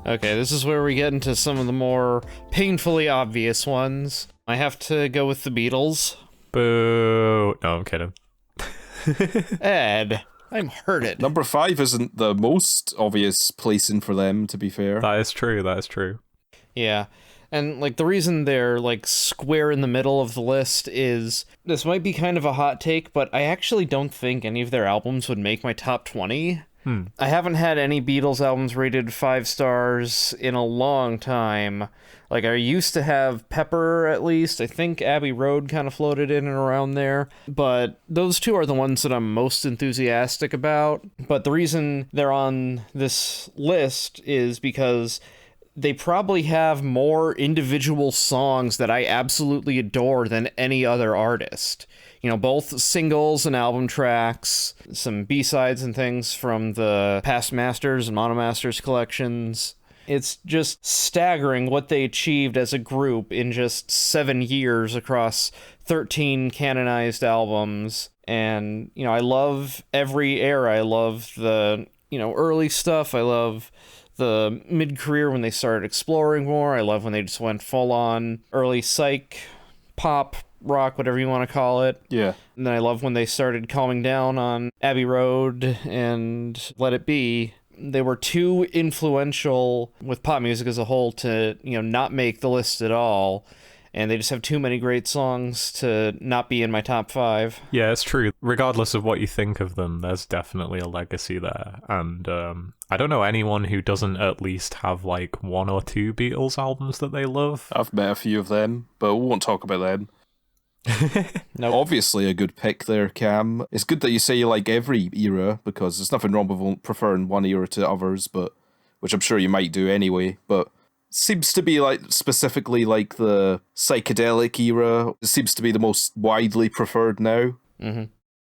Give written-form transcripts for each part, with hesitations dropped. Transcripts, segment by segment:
Okay, this is where we get into some of the more painfully obvious ones. I have to go with the Beatles. Boo. No, I'm kidding. Ed, I'm hurted. Number 5 isn't the most obvious placing for them, to be fair. That is true. Yeah. And, like, the reason they're, like, square in the middle of the list is, this might be kind of a hot take, but I actually don't think any of their albums would make my top 20. I haven't had any Beatles albums rated 5 stars in a long time. Like, I used to have Pepper, at least. I think Abbey Road kind of floated in and around there. But those two are the ones that I'm most enthusiastic about. But the reason they're on this list is because they probably have more individual songs that I absolutely adore than any other artist. You know, both singles and album tracks, some B-sides and things from the Past Masters and Monomasters collections. It's just staggering what they achieved as a group in just 7 years across 13 canonized albums. And, you know, I love every era. I love the, you know, early stuff. I love the mid-career when they started exploring more. I love when they just went full-on early psych, pop, rock, whatever you want to call it. Yeah. And then I love when they started calming down on Abbey Road and Let It Be. They were too influential with pop music as a whole to, you know, not make the list at all. And they just have too many great songs to not be in my top 5. Yeah, it's true. Regardless of what you think of them, there's definitely a legacy there. And I don't know anyone who doesn't at least have like 1 or 2 Beatles albums that they love. I've met a few of them, but we won't talk about them. Nope. Obviously a good pick there, Cam. It's good that you say you like every era, because there's nothing wrong with preferring one era to others, but which I'm sure you might do anyway, but seems to be like specifically like the psychedelic era. It seems to be the most widely preferred now. Mm-hmm.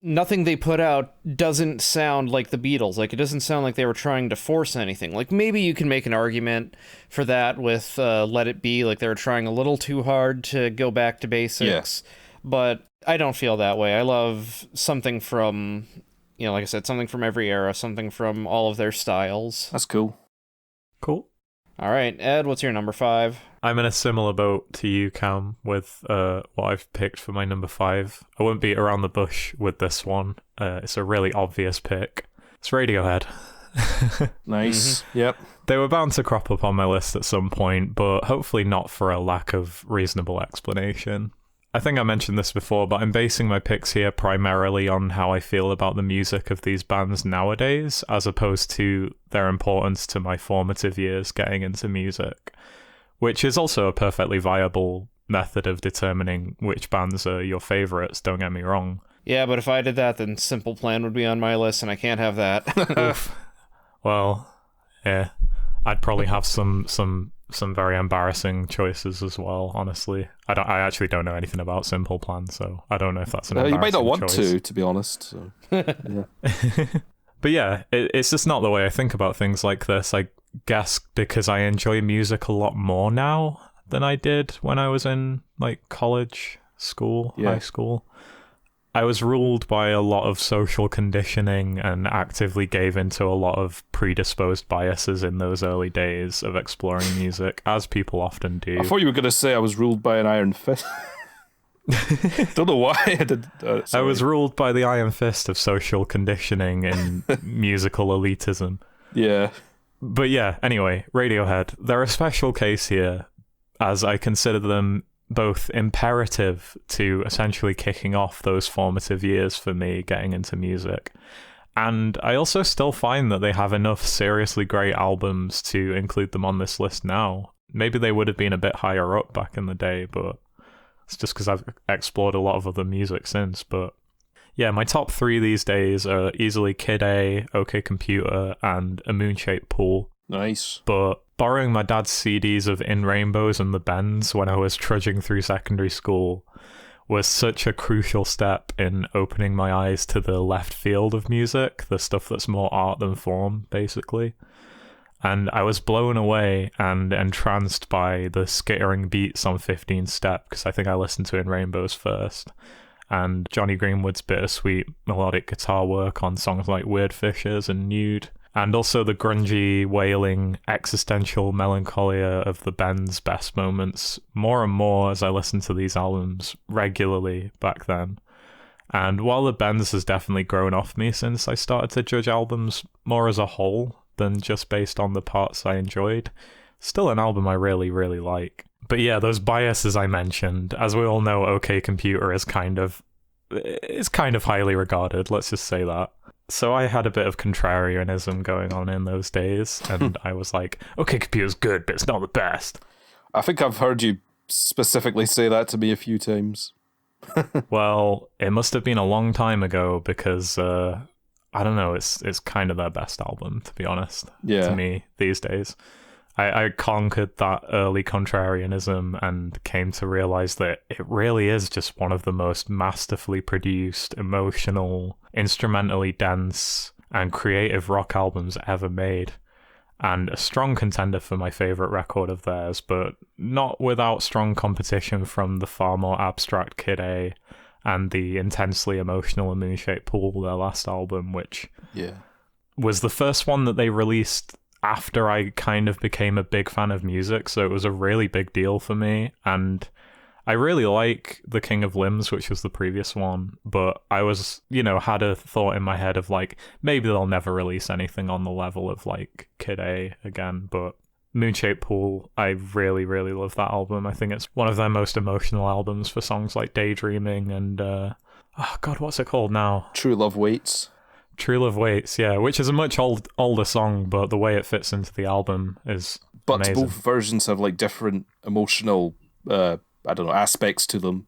Nothing they put out doesn't sound like the Beatles. Like, it doesn't sound like they were trying to force anything. Like, maybe you can make an argument for that with Let It Be. Like, they were trying a little too hard to go back to basics. Yeah. But I don't feel that way. I love something from, you know, like I said, something from every era, something from all of their styles. That's cool. Cool. All right, Ed, what's your number 5? I'm in a similar boat to you, Cam, with what I've picked for my number 5. I won't beat around the bush with this one. It's a really obvious pick. It's Radiohead. Nice. Mm-hmm. Yep. They were bound to crop up on my list at some point, but hopefully not for a lack of reasonable explanation. I think I mentioned this before, but I'm basing my picks here primarily on how I feel about the music of these bands nowadays, as opposed to their importance to my formative years getting into music, which is also a perfectly viable method of determining which bands are your favorites, don't get me wrong. Yeah, but if I did that, then Simple Plan would be on my list, and I can't have that. Oof. Well, yeah, I'd probably have some very embarrassing choices as well, honestly. I actually don't know anything about Simple Plan, so I don't know if that's an embarrassing choice. You might not want to be honest. So. Yeah. But yeah, it's just not the way I think about things like this. I guess because I enjoy music a lot more now than I did when I was in like college, school, high school. I was ruled by a lot of social conditioning and actively gave into a lot of predisposed biases in those early days of exploring music, as people often do. I thought you were going to say I was ruled by an iron fist. Don't know why I did. I was ruled by the iron fist of social conditioning and musical elitism. Yeah. But yeah, anyway, Radiohead. They're a special case here, as I consider them both imperative to essentially kicking off those formative years for me getting into music. And I also still find that they have enough seriously great albums to include them on this list now. Maybe they would have been a bit higher up back in the day, but it's just because I've explored a lot of other music since. But yeah, my top 3 these days are easily Kid A, OK Computer, and A Moon-Shaped Pool. Nice. But borrowing my dad's CDs of In Rainbows and The Bends when I was trudging through secondary school was such a crucial step in opening my eyes to the left field of music, the stuff that's more art than form, basically. And I was blown away and entranced by the skittering beats on 15 Step, because I think I listened to In Rainbows first, and Johnny Greenwood's bittersweet melodic guitar work on songs like Weird Fishes and Nude. and also the grungy, wailing, existential melancholia of the band's best moments more and more as I listened to these albums regularly back then. And while the Bends has definitely grown off me since I started to judge albums more as a whole than just based on the parts I enjoyed, still an album I really, really like. But yeah, those biases I mentioned, as we all know, OK Computer is kind of highly regarded, let's just say that. So I had a bit of contrarianism going on in those days, and I was like, OK Computer's good, but it's not the best. I think I've heard you specifically say that to me a few times. Well, it must have been a long time ago because I don't know, it's kind of their best album, to be honest, to me these days. I conquered that early contrarianism and came to realize that it really is just one of the most masterfully produced, emotional, instrumentally dense, and creative rock albums ever made. And a strong contender for my favourite record of theirs, but not without strong competition from the far more abstract Kid A and the intensely emotional Moonshaped Pool, their last album, which was the first one that they released after I kind of became a big fan of music, so it was a really big deal for me. And I really like The King of Limbs, which was the previous one, but I was, had a thought in my head of like, maybe they'll never release anything on the level of like Kid A again. But Moonshaped Pool, I really, really love that album. I think it's one of their most emotional albums for songs like Daydreaming and, what's it called now? True Love Waits. True Love Waits, yeah, which is a much older song, but the way it fits into the album is amazing. Both versions have like different emotional, aspects to them.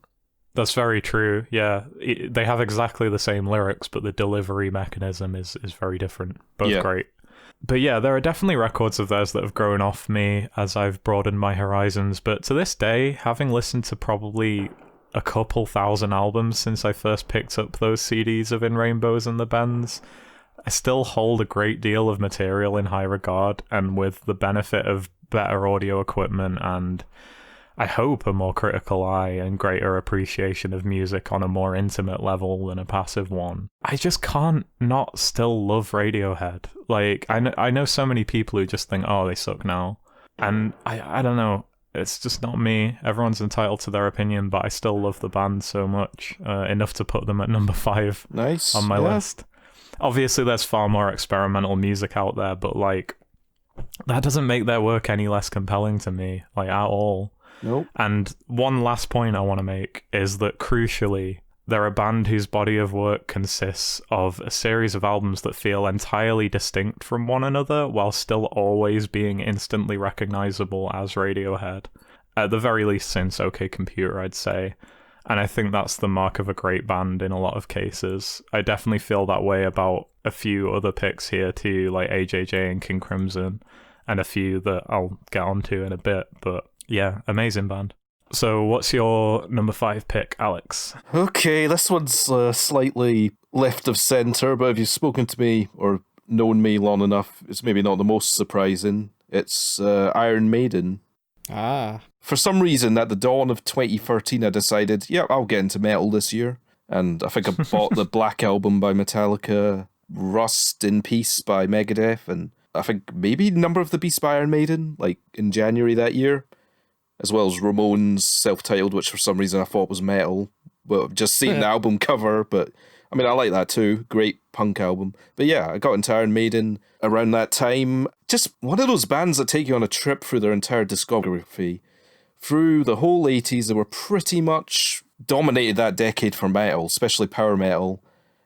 That's very true, yeah. They have exactly the same lyrics, but the delivery mechanism is very different. Both great. But yeah, there are definitely records of theirs that have grown off me as I've broadened my horizons, but to this day, having listened to probably a couple thousand albums since I first picked up those CDs of In Rainbows and the Bends, I still hold a great deal of material in high regard, and with the benefit of better audio equipment and, I hope, a more critical eye and greater appreciation of music on a more intimate level than a passive one, I just can't not still love Radiohead. Like, I know so many people who just think, oh, they suck now, and I don't know. It's just not me. Everyone's entitled to their opinion, but I still love the band so much, enough to put them at number 5 on my list. Obviously, there's far more experimental music out there, but like, that doesn't make their work any less compelling to me, like, at all. Nope. And one last point I want to make is that, crucially, they're a band whose body of work consists of a series of albums that feel entirely distinct from one another while still always being instantly recognizable as Radiohead. At the very least since OK Computer, I'd say. And I think that's the mark of a great band in a lot of cases. I definitely feel that way about a few other picks here too, like AJJ and King Crimson, and a few that I'll get onto in a bit. But yeah, amazing band. So what's your number 5 pick, Alex? Okay, this one's slightly left of centre, but if you've spoken to me or known me long enough, it's maybe not the most surprising. It's Iron Maiden. For some reason, at the dawn of 2013, I decided, I'll get into metal this year. And I think I bought the Black Album by Metallica, Rust in Peace by Megadeth, and I think maybe Number of the Beast by Iron Maiden, like in January that year. As well as Ramones' self-titled, which for some reason I thought was metal. Well, just seeing the album cover, but I mean, I like that too. Great punk album. But yeah, I got into Iron Maiden around that time. Just one of those bands that take you on a trip through their entire discography. Through the whole 80s, they were pretty much dominated that decade for metal, especially power metal.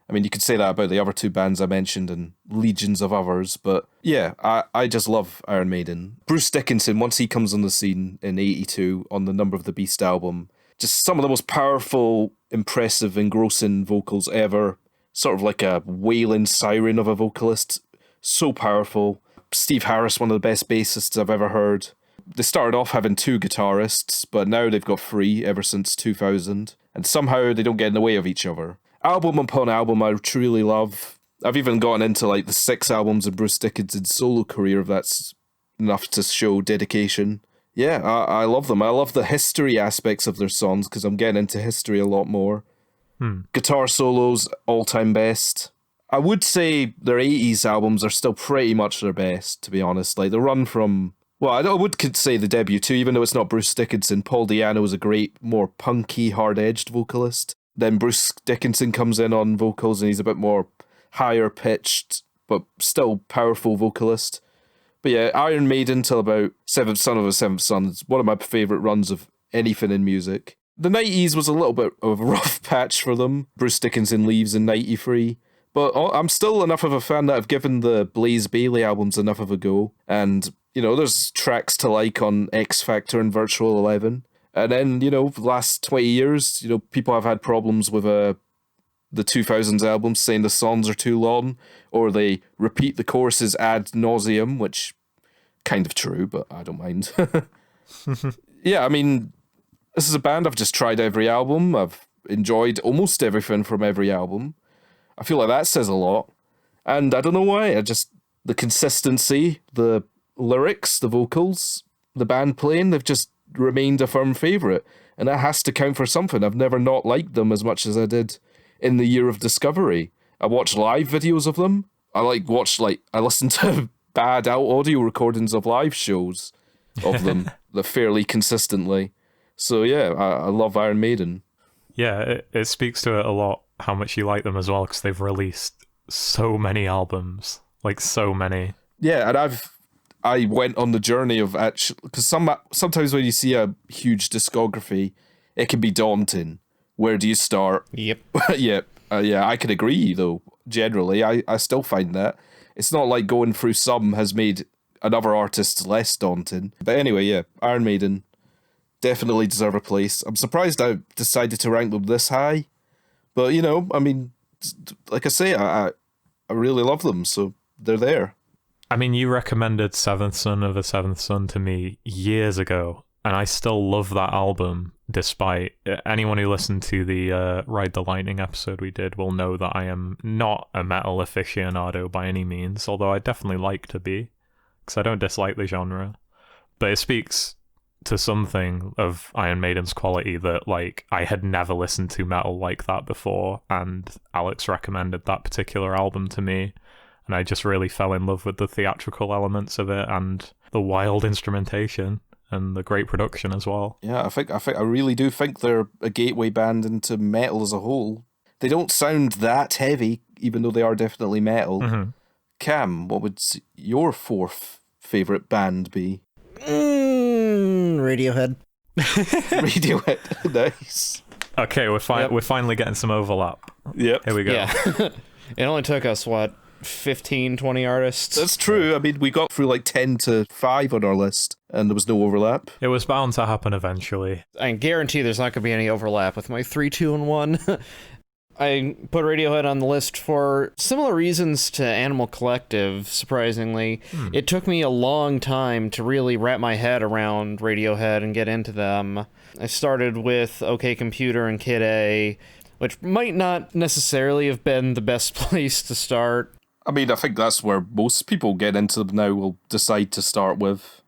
I mean, you could say that about the other 2 bands I mentioned and legions of others, but yeah, I just love Iron Maiden. Bruce Dickinson, once he comes on the scene in 82 on the Number of the Beast album, just some of the most powerful, impressive, engrossing vocals ever. Sort of like a wailing siren of a vocalist. So powerful. Steve Harris, one of the best bassists I've ever heard. They started off having 2 guitarists, but now they've got 3 ever since 2000, and somehow they don't get in the way of each other. Album upon album I truly love. I've even gotten into like the 6 albums of Bruce Dickinson's solo career, if that's enough to show dedication. Yeah, I love them. I love the history aspects of their songs because I'm getting into history a lot more. Guitar solos, all-time best. I would say their 80s albums are still pretty much their best, to be honest. Like, the run from... Well, I would say the debut too, even though it's not Bruce Dickinson. Paul Di'Anno is a great, more punky, hard-edged vocalist. Then Bruce Dickinson comes in on vocals and he's a bit more higher-pitched, but still powerful vocalist. But yeah, Iron Maiden till about Seventh Son of a Seventh Son is one of my favourite runs of anything in music. The 90s was a little bit of a rough patch for them. Bruce Dickinson leaves in 93. But I'm still enough of a fan that I've given the Blaze Bayley albums enough of a go. And, you know, there's tracks to like on X Factor and Virtual 11. And then, you know, the last 20 years, you know, people have had problems with the 2000s albums saying the songs are too long, or they repeat the choruses ad nauseum, which kind of true, but I don't mind. Yeah, I mean, this is a band I've just tried every album. I've enjoyed almost everything from every album. I feel like that says a lot. And I don't know why. The consistency, the lyrics, the vocals, the band playing, they've just remained a firm favourite. And that has to count for something. I've never not liked them as much as I did in the year of discovery. I watched live videos of them. I listened to bad out audio recordings of live shows of them that fairly consistently. So yeah, I love Iron Maiden. Yeah, it speaks to it a lot how much you like them as well, because they've released so many albums, like so many. Yeah, and I went on the journey of actually, because sometimes when you see a huge discography, it can be daunting. Where do you start? Yep. Yeah, I can agree though. Generally, I still find that it's not like going through some has made another artist less daunting. But anyway, yeah, Iron Maiden definitely deserve a place. I'm surprised I decided to rank them this high, but you know, I mean, like I say, I really love them, so they're there. I mean, you recommended Seventh Son of a Seventh Son to me years ago, and I still love that album, despite anyone who listened to the Ride the Lightning episode we did will know that I am not a metal aficionado by any means, although I definitely like to be, because I don't dislike the genre. But it speaks to something of Iron Maiden's quality that, like, I had never listened to metal like that before, and Alex recommended that particular album to me, and I just really fell in love with the theatrical elements of it and the wild instrumentation and the great production as well. Yeah, I really do think they're a gateway band into metal as a whole. They don't sound that heavy, even though they are definitely metal. Mm-hmm. Cam, what would your fourth favourite band be? Radiohead. Radiohead. Nice. Okay, we're finally getting some overlap. Yep. Here we go. Yeah. It only took us, 15, 20 artists? That's true. I mean, we got through like 10 to 5 on our list, and there was no overlap. It was bound to happen eventually. I guarantee there's not going to be any overlap with my 3, 2, and 1. I put Radiohead on the list for similar reasons to Animal Collective, surprisingly. It took me a long time to really wrap my head around Radiohead and get into them. I started with OK Computer and Kid A, which might not necessarily have been the best place to start. I mean, I think that's where most people get into them now will decide to start with.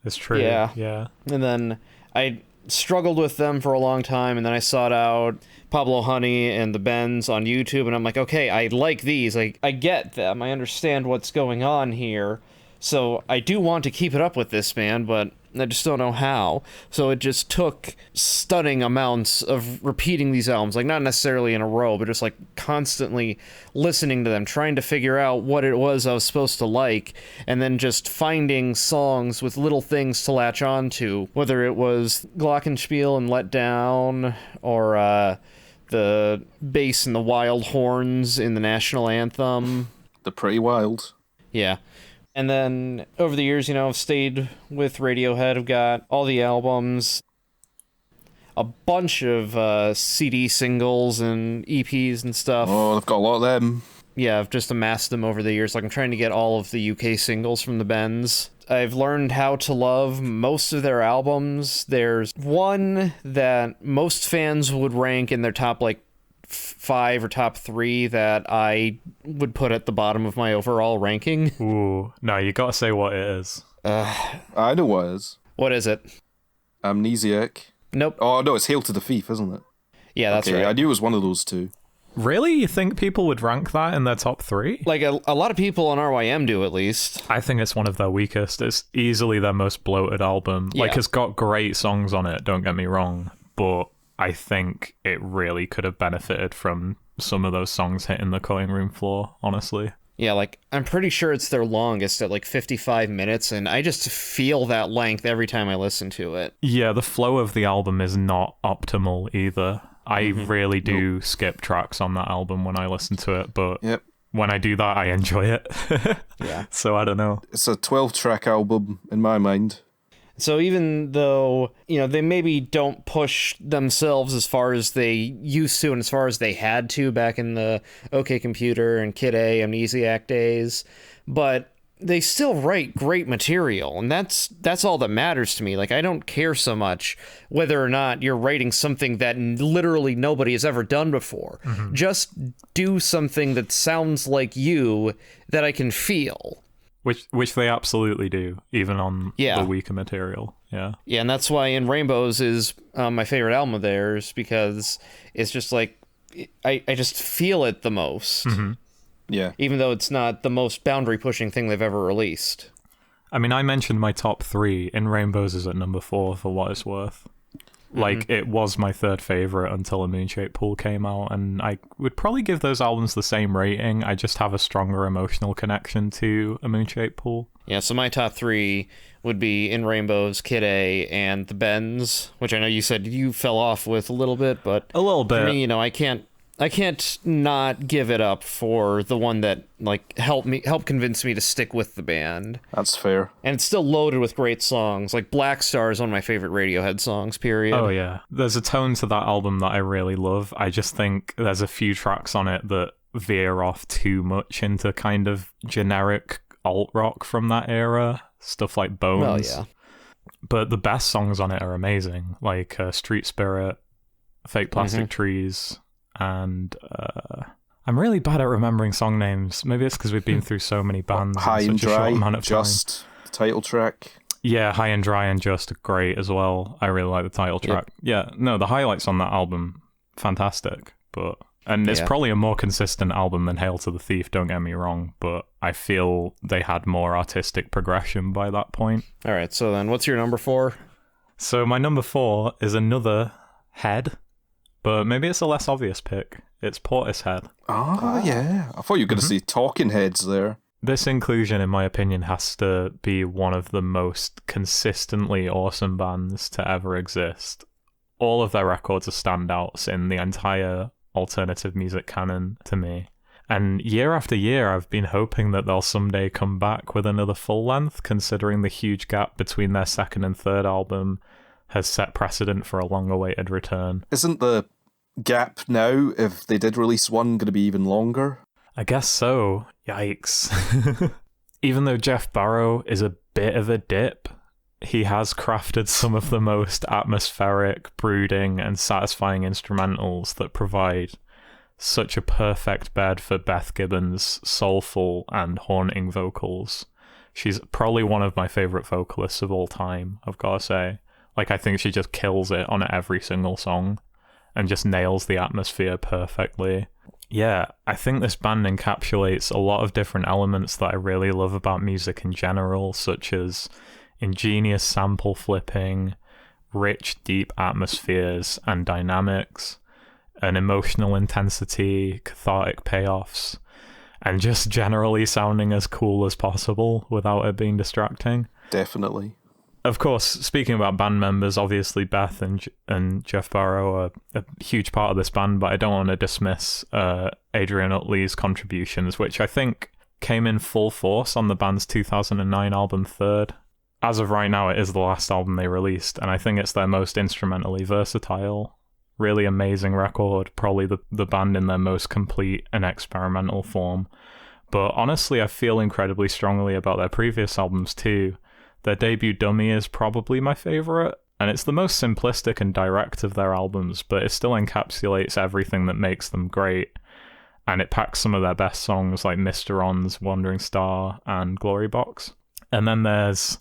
It's true. Yeah. And then I struggled with them for a long time, and then I sought out Pablo Honey and the Bends on YouTube, and I'm like, okay, I like these. I get them. I understand what's going on here. So I do want to keep it up with this band, but I just don't know how. So it just took stunning amounts of repeating these albums, like not necessarily in a row, but just like constantly listening to them, trying to figure out what it was I was supposed to like, and then just finding songs with little things to latch on to, whether it was Glockenspiel and Let Down, or the bass and the wild horns in the national anthem. They're pretty wild. Yeah. And then over the years, I've stayed with Radiohead. I've got all the albums, a bunch of CD singles and EPs and stuff. Oh, they've got a lot of them. Yeah, I've just amassed them over the years. Like, I'm trying to get all of the UK singles from the Bends. I've learned how to love most of their albums. There's one that most fans would rank in their top, 5 or top 3 that I would put at the bottom of my overall ranking. Ooh, no, you gotta say what it is. I know what it is. What is it? Amnesiac. Nope. Oh, no, it's Hail to the Thief, isn't it? Yeah, that's okay, right. I knew it was one of those two. Really? You think people would rank that in their top 3? Like a lot of people on RYM do, at least. I think it's one of their weakest. It's easily their most bloated album. Yeah. Like, it's got great songs on it, don't get me wrong, but I think it really could have benefited from some of those songs hitting the cutting room floor, honestly. Yeah, like, I'm pretty sure it's their longest at like 55 minutes, and I just feel that length every time I listen to it. Yeah, the flow of the album is not optimal either. I really do skip tracks on that album when I listen to it, but when I do that, I enjoy it. Yeah. So I don't know. It's a 12-track album in my mind. So even though, they maybe don't push themselves as far as they used to and as far as they had to back in the OK Computer and Kid A, Amnesiac days, but they still write great material, and that's all that matters to me. Like, I don't care so much whether or not you're writing something that literally nobody has ever done before. Mm-hmm. Just do something that sounds like you, that I can feel. Which they absolutely do, even on the weaker material. Yeah. Yeah, and that's why In Rainbows is my favorite album of theirs, because it's just like, I just feel it the most. Mm-hmm. Yeah. Even though it's not the most boundary-pushing thing they've ever released. I mean, I mentioned my top 3. In Rainbows is at number 4 for what it's worth. Like, it was my third favorite until A Moonshaped Pool came out, and I would probably give those albums the same rating. I just have a stronger emotional connection to A Moonshaped Pool. Yeah, so my top 3 would be In Rainbows, Kid A, and The Bends, which I know you said you fell off with a little bit, but a little bit. For me, I can't not give it up for the one that helped convince me to stick with the band. That's fair. And it's still loaded with great songs. Like Black Star is one of my favorite Radiohead songs, period. Oh yeah. There's a tone to that album that I really love. I just think there's a few tracks on it that veer off too much into kind of generic alt rock from that era. Stuff like Bones. Oh yeah. But the best songs on it are amazing. Like Street Spirit, Fake Plastic Trees, and I'm really bad at remembering song names. Maybe it's because we've been through so many bands High in and such a short Dry, amount of time. Just the title track. Yeah, High and Dry and Just are great as well. I really like the title track. Yeah, no, the highlights on that album, fantastic. And it's probably a more consistent album than Hail to the Thief, don't get me wrong, but I feel they had more artistic progression by that point. All right, so then what's your number 4? So my number 4 is another Head, but maybe it's a less obvious pick. It's Portishead. Oh, yeah. I thought you were going to say Talking Heads there. This inclusion, in my opinion, has to be one of the most consistently awesome bands to ever exist. All of their records are standouts in the entire alternative music canon to me. And year after year, I've been hoping that they'll someday come back with another full length, considering the huge gap between their second and third album has set precedent for a long-awaited return. Isn't the gap now, if they did release one, going to be even longer? I guess so. Yikes. Even though Jeff Barrow is a bit of a dip, he has crafted some of the most atmospheric, brooding, and satisfying instrumentals that provide such a perfect bed for Beth Gibbons' soulful and haunting vocals. She's probably one of my favorite vocalists of all time, I've got to say. Like, I think she just kills it on every single song and just nails the atmosphere perfectly. Yeah, I think this band encapsulates a lot of different elements that I really love about music in general, such as ingenious sample flipping, rich, deep atmospheres and dynamics, an emotional intensity, cathartic payoffs, and just generally sounding as cool as possible without it being distracting. Definitely. Of course, speaking about band members, obviously Beth and Jeff Barrow are a huge part of this band, but I don't want to dismiss Adrian Utley's contributions, which I think came in full force on the band's 2009 album Third. As of right now, it is the last album they released, and I think it's their most instrumentally versatile. Really amazing record, probably the band in their most complete and experimental form. But honestly, I feel incredibly strongly about their previous albums too. Their debut Dummy is probably my favourite, and it's the most simplistic and direct of their albums, but it still encapsulates everything that makes them great, and it packs some of their best songs like Mr. On's Wandering Star and Glory Box. And then there's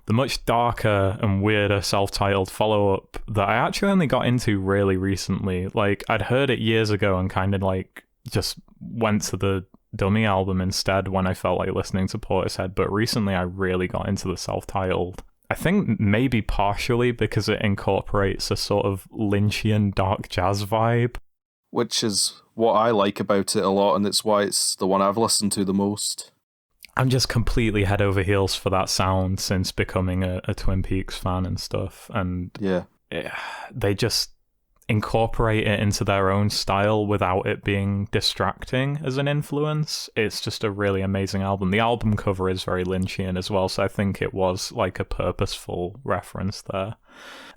the much darker and weirder self-titled follow-up that I actually only got into really recently. Like, I'd heard it years ago and kind of like just went to the Dummy album instead when I felt like listening to Portishead, but recently I really got into the self-titled. I think maybe partially because it incorporates a sort of Lynchian dark jazz vibe. Which is what I like about it a lot, and it's why it's the one I've listened to the most. I'm just completely head over heels for that sound since becoming a Twin Peaks fan and stuff, and yeah, they just incorporate it into their own style without it being distracting as an influence. It's just a really amazing album. The album cover is very Lynchian as well, so I think it was like a purposeful reference there.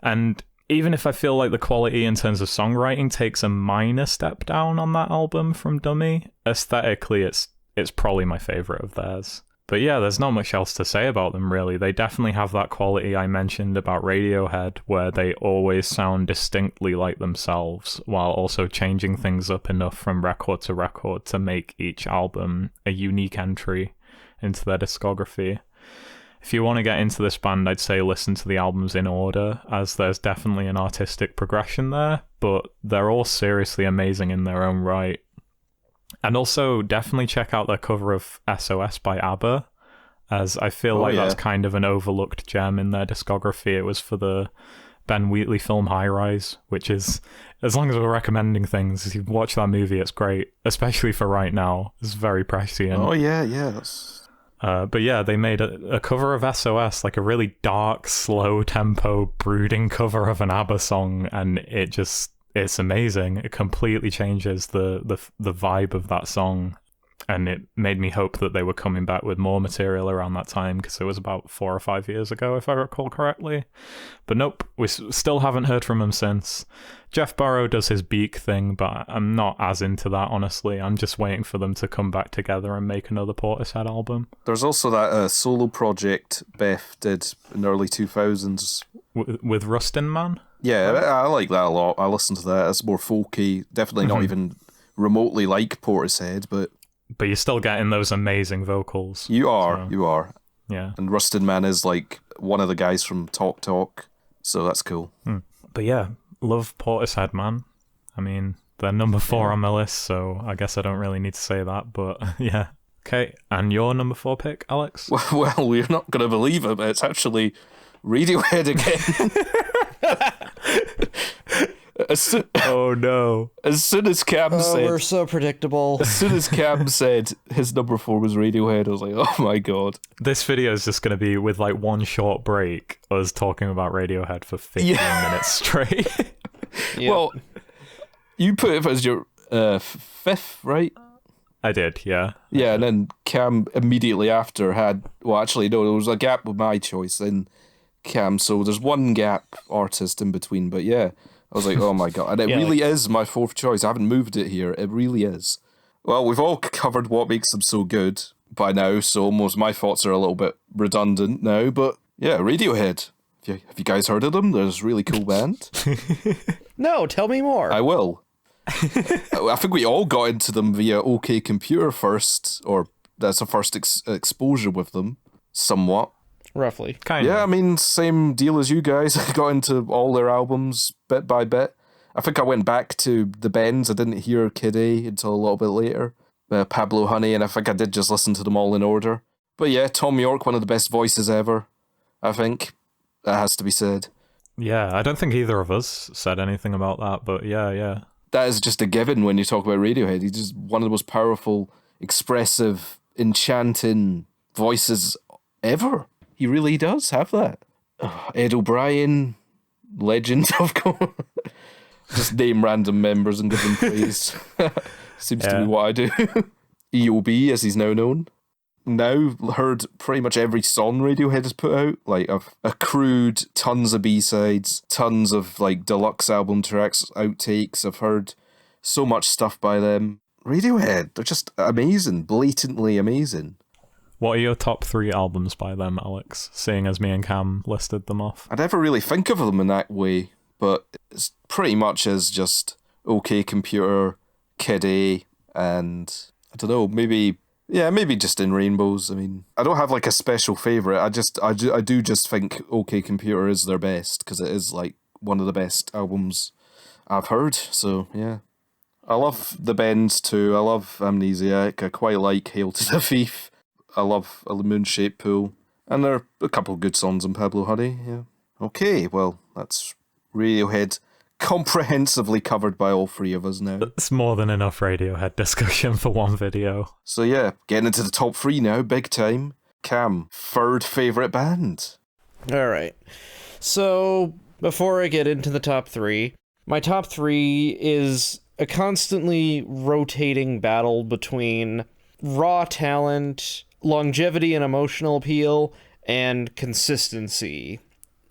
And even if I feel like the quality in terms of songwriting takes a minor step down on that album from Dummy, aesthetically it's probably my favorite of theirs. But yeah, there's not much else to say about them, really. They definitely have that quality I mentioned about Radiohead, where they always sound distinctly like themselves, while also changing things up enough from record to record to make each album a unique entry into their discography. If you want to get into this band, I'd say listen to the albums in order, as there's definitely an artistic progression there, but they're all seriously amazing in their own right. And also, definitely check out their cover of SOS by ABBA, as I feel that's kind of an overlooked gem in their discography. It was for the Ben Wheatley film High Rise, which is, as long as we're recommending things, if you watch that movie, it's great, especially for right now. It's very prescient. Oh, yeah. That's... But yeah, they made a cover of SOS, like a really dark, slow-tempo, brooding cover of an ABBA song, and it's amazing. It completely changes the vibe of that song, and it made me hope that they were coming back with more material around that time, because it was about 4 or 5 years ago, if I recall correctly. But nope, we still haven't heard from them since. Jeff Barrow does his Beak thing, but I'm not as into that, honestly. I'm just waiting for them to come back together and make another Portishead album. There's also that solo project Beth did in the early 2000s. With Rustin Man? Yeah, I like that a lot. I listen to that. It's more folky. Definitely not even remotely like Portishead, but you're still getting those amazing vocals. You are. Yeah. And Rustin Man is like one of the guys from Talk Talk, so that's cool. But yeah, love Portishead, man. I mean, they're number 4 on my list, so I guess I don't really need to say that, but yeah. Okay, and your number 4 pick, Alex? Well, we're not going to believe it, but it's actually Radiohead again. Oh no. As soon as Cam said... we're so predictable. As soon as Cam said his number 4 was Radiohead, I was like, oh my god. This video is just going to be, with like one short break, us talking about Radiohead for 15 minutes straight. Yep. Well, you put it as your 5th, right? I did, yeah. Yeah, and then Cam immediately after had... Well, actually, no, there was a gap with my choice in Cam, so there's one gap artist in between, but yeah... I was like, oh my god. And it really is my 4th choice. I haven't moved it here. It really is. Well, we've all covered what makes them so good by now, so almost my thoughts are a little bit redundant now. But yeah, Radiohead. Have you guys heard of them? There's a really cool band. No, tell me more. I will. I think we all got into them via OK Computer first, or that's a first exposure with them, somewhat. Roughly. Kind of. Yeah, I mean, same deal as you guys. I got into all their albums bit by bit. I think I went back to the Bends. I didn't hear Kid A until a little bit later. Pablo Honey, and I think I did just listen to them all in order. But yeah, Tom York, one of the best voices ever, I think. That has to be said. Yeah, I don't think either of us said anything about that, but yeah. That is just a given when you talk about Radiohead. He's just one of the most powerful, expressive, enchanting voices ever. He really does have that. Ed O'Brien, legend, of course. Just name random members and give them praise. Seems to be what I do. EOB, as he's now known. Now heard pretty much every song Radiohead has put out. Like, I've accrued tons of B-sides, tons of like deluxe album tracks, outtakes. I've heard so much stuff by them. Radiohead, they're just amazing, blatantly amazing. What are your top 3 albums by them, Alex? Seeing as me and Cam listed them off. I never really think of them in that way, but it's pretty much as just OK Computer, Kid A, and I don't know, maybe Yeah, maybe just in rainbows. I mean, I don't have like a special favorite. I do just think OK Computer is their best because it is like one of the best albums I've heard. So yeah, I love the Bends too. I love Amnesiac. I quite like Hail to the Thief. I love A Moon-Shaped Pool, and there are a couple of good songs on Pablo Honey. Yeah. Okay, well that's Radiohead comprehensively covered by all three of us now. It's more than enough Radiohead discussion for one video. So yeah, getting into the top three now, big time. Cam, third favourite band. All right. So before I get into the top three, my top three is a constantly rotating battle between raw talent, longevity and emotional appeal, and consistency.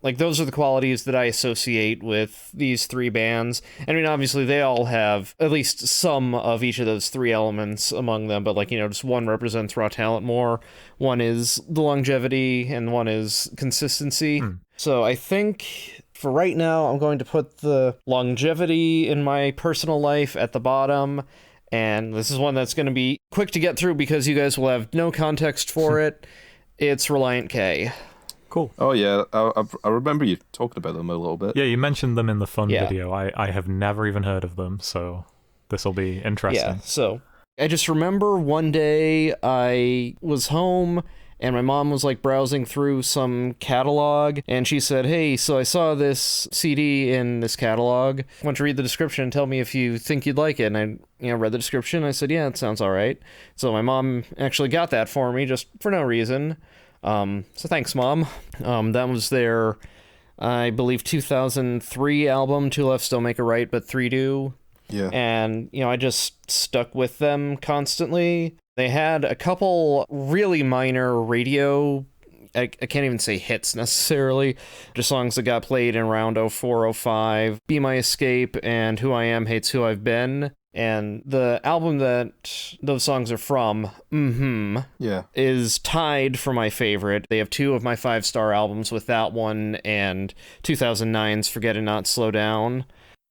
Like, those are the qualities that I associate with these three bands. I mean, obviously, they all have at least some of each of those three elements among them, but, like, you know, just one represents raw talent more. One is the longevity, and one is consistency. So I think for right now, I'm going to put the longevity in my personal life at the bottom. And this is one that's going to be quick to get through because you guys will have no context for it. It's Relient K. Cool. Oh yeah, I remember you talking about them a little bit. Yeah, you mentioned them in the fun video. I have never even heard of them, so this will be interesting. Yeah, so I just remember one day I was home and my mom was like browsing through some catalog and she said, "Hey, so I saw this CD in this catalog. I want to read the description and tell me if you think you'd like it." And I read the description. I said, "Yeah, it sounds all right." So my mom actually got that for me just for no reason. So thanks, Mom. That was their, I believe, 2003 album, Two Lefts Don't Make a Right, but Three Do. Yeah. And, you know, I just stuck with them constantly. They had a couple really minor radio, I can't even say hits necessarily, just songs that got played in around 04, 05, Be My Escape and Who I Am Hates Who I've Been. And the album that those songs are from, Yeah. is tied for my favorite. They have two of my 5-star albums with that one and 2009's Forget and Not Slow Down.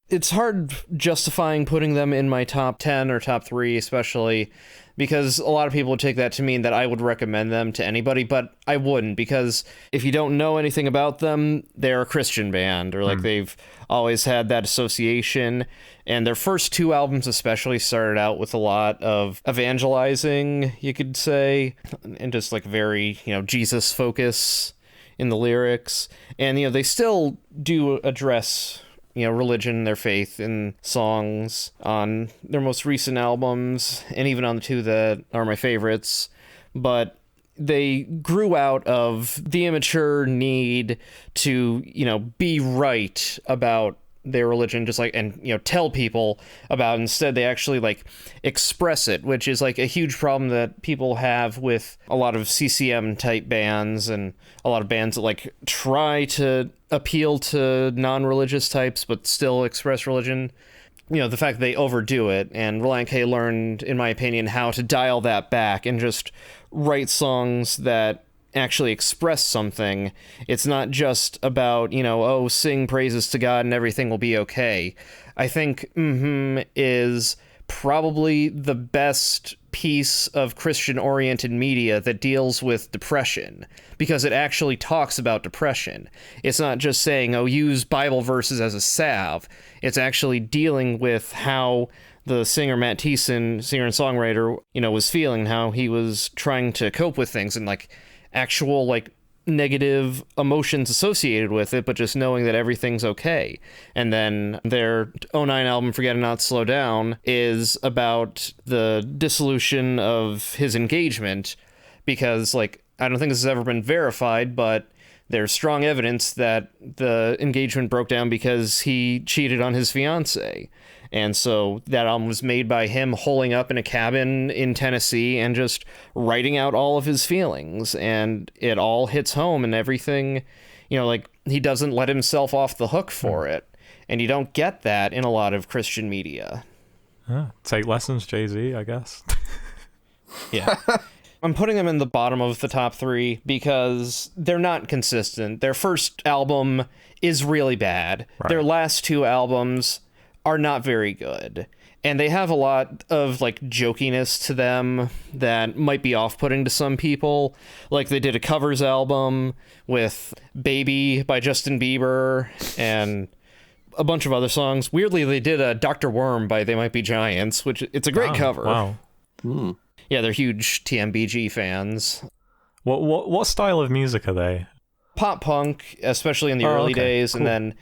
It's hard justifying putting them in my top 10 or top 3, especially because a lot of people would take that to mean that I would recommend them to anybody, but I wouldn't, because if you don't know anything about them, they're a Christian band, or like they've always had that association. And their first two albums especially started out with a lot of evangelizing, you could say, and just like very, you know, Jesus focus in the lyrics. And, you know, they still do address, you know, religion, their faith in songs on their most recent albums, and even on the two that are my favorites. But they grew out of the immature need to, you know, be right about their religion, just like, and, you know, tell people about it. Instead, they actually like express it, which is like a huge problem that people have with a lot of CCM type bands and a lot of bands that like try to appeal to non-religious types but still express religion. You know, the fact that they overdo it, and Relient K learned, in my opinion, how to dial that back and just write songs that actually express something. It's not just about, you know, oh, sing praises to God and everything will be okay. I think is probably the best piece of Christian-oriented media that deals with depression, because it actually talks about depression. It's not just saying, oh, use Bible verses as a salve. It's actually dealing with how the singer Matt Thiessen, singer and songwriter, you know, was feeling, how he was trying to cope with things, and like actual like negative emotions associated with it, but just knowing that everything's okay. And then their '09 album Forget and Not Slow Down is about the dissolution of his engagement, because like I don't think this has ever been verified, but there's strong evidence that the engagement broke down because he cheated on his fiancée. And so that album was made by him holing up in a cabin in Tennessee and just writing out all of his feelings. And it all hits home, and everything, you know, like he doesn't let himself off the hook for it. And you don't get that in a lot of Christian media. Take lessons, Jay-Z, I guess. Yeah. I'm putting them in the bottom of the top 3 because they're not consistent. Their first album is really bad. Right. Their last 2 albums are not very good. And they have a lot of like jokiness to them that might be off-putting to some people. Like they did a covers album with Baby by Justin Bieber and a bunch of other songs. Weirdly, they did a Dr. Worm by They Might Be Giants, which it's a great cover. Wow. Yeah, they're huge TMBG fans. What style of music are they? Pop punk, especially in the early days, cool. and then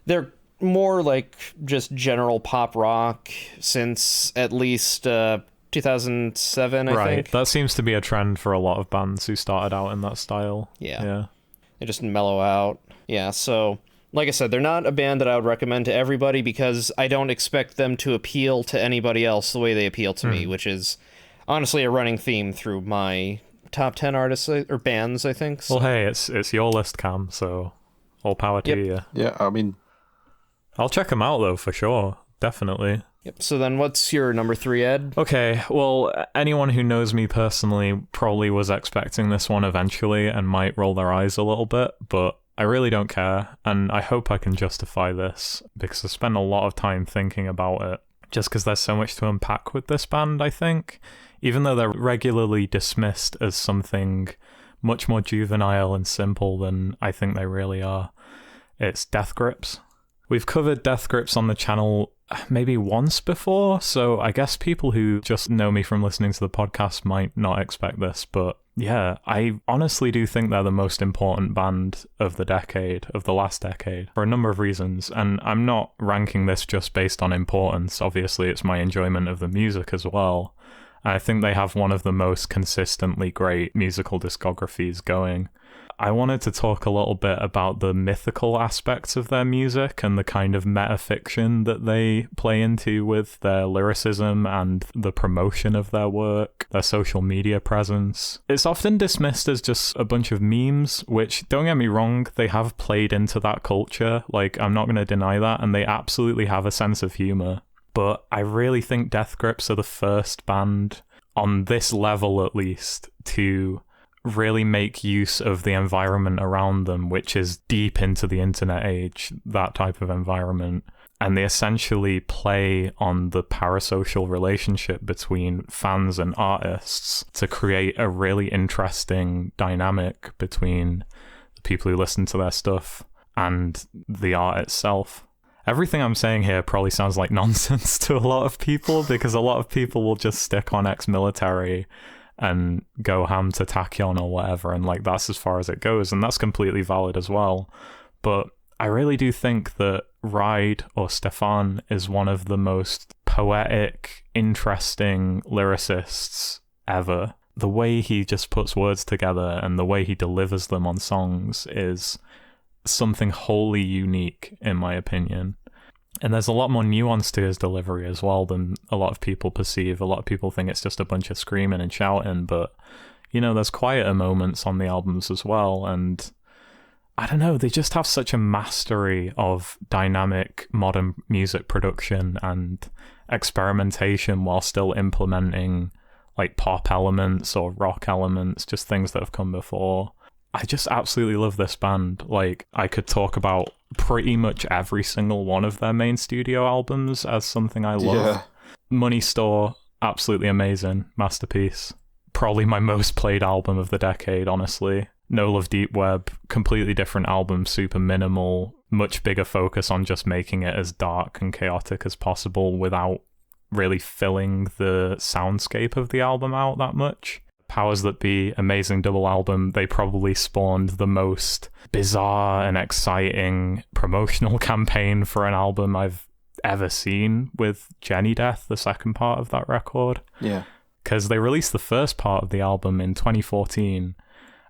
they're more like just general pop rock since at least 2007, I think. That seems to be a trend for a lot of bands who started out in that style. Yeah. They just mellow out. Yeah, so like I said, they're not a band that I would recommend to everybody because I don't expect them to appeal to anybody else the way they appeal to me, which is honestly a running theme through my top 10 artists or bands, I think. So. Well, hey, it's your list, Cam, so all power to you. Yeah, I mean, I'll check them out, though, for sure. Definitely. Yep. So then what's your number 3, Ed? Okay, well, anyone who knows me personally probably was expecting this one eventually and might roll their eyes a little bit, but I really don't care, and I hope I can justify this because I spent a lot of time thinking about it, just because there's so much to unpack with this band, I think. Even though they're regularly dismissed as something much more juvenile and simple than I think they really are. It's Death Grips. We've covered Death Grips on the channel maybe once before, so I guess people who just know me from listening to the podcast might not expect this, but yeah, I honestly do think they're the most important band of the last decade, for a number of reasons, and I'm not ranking this just based on importance. Obviously, it's my enjoyment of the music as well. I think they have one of the most consistently great musical discographies going. I wanted to talk a little bit about the mythical aspects of their music and the kind of metafiction that they play into with their lyricism and the promotion of their work, their social media presence. It's often dismissed as just a bunch of memes, which, don't get me wrong, they have played into that culture. Like, I'm not going to deny that, and they absolutely have a sense of humor. But I really think Death Grips are the first band, on this level at least, to really make use of the environment around them, which is deep into the internet age, that type of environment. And they essentially play on the parasocial relationship between fans and artists to create a really interesting dynamic between the people who listen to their stuff and the art itself. Everything I'm saying here probably sounds like nonsense to a lot of people, because a lot of people will just stick on ex-military and go ham to Tachyon or whatever, and like that's as far as it goes, and that's completely valid as well. But I really do think that Ride or Stefan is one of the most poetic, interesting lyricists ever. The way he just puts words together and the way he delivers them on songs is something wholly unique, in my opinion. And there's a lot more nuance to his delivery as well than a lot of people perceive. A lot of people think it's just a bunch of screaming and shouting, but, you know, there's quieter moments on the albums as well. And I don't know, they just have such a mastery of dynamic modern music production and experimentation while still implementing like pop elements or rock elements, just things that have come before. I just absolutely love this band. Like, I could talk about pretty much every single one of their main studio albums as something I love. Yeah. Money Store, absolutely amazing. Masterpiece. Probably my most played album of the decade, honestly. No Love Deep Web, completely different album, super minimal, much bigger focus on just making it as dark and chaotic as possible without really filling the soundscape of the album out that much. Powers That Be, amazing double album. They probably spawned the most bizarre and exciting promotional campaign for an album I've ever seen, with Jenny Death, the second part of that record. Yeah. Because they released the first part of the album in 2014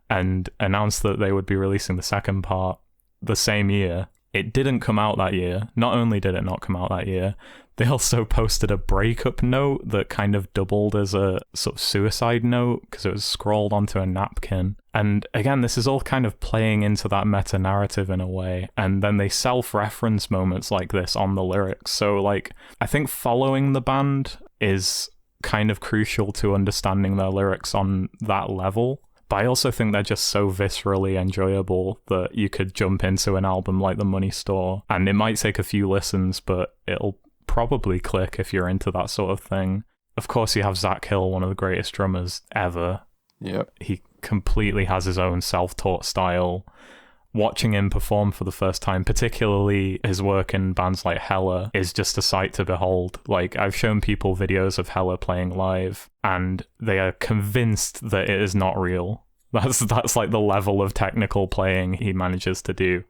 and announced that they would be releasing the second part the same year. It didn't come out that year. Not only did it not come out that year, they also posted a breakup note that kind of doubled as a sort of suicide note because it was scrawled onto a napkin. And again, this is all kind of playing into that meta-narrative in a way. And then they self-reference moments like this on the lyrics. So, like, I think following the band is kind of crucial to understanding their lyrics on that level. But I also think they're just so viscerally enjoyable that you could jump into an album like The Money Store, and it might take a few listens, but it'll probably click if you're into that sort of thing. Of course, you have Zach Hill, one of the greatest drummers ever. Yep. He completely has his own self-taught style. Watching him perform for the first time, particularly his work in bands like Hella, is just a sight to behold. Like, I've shown people videos of Hella playing live, and they are convinced that it is not real. That's like the level of technical playing he manages to do.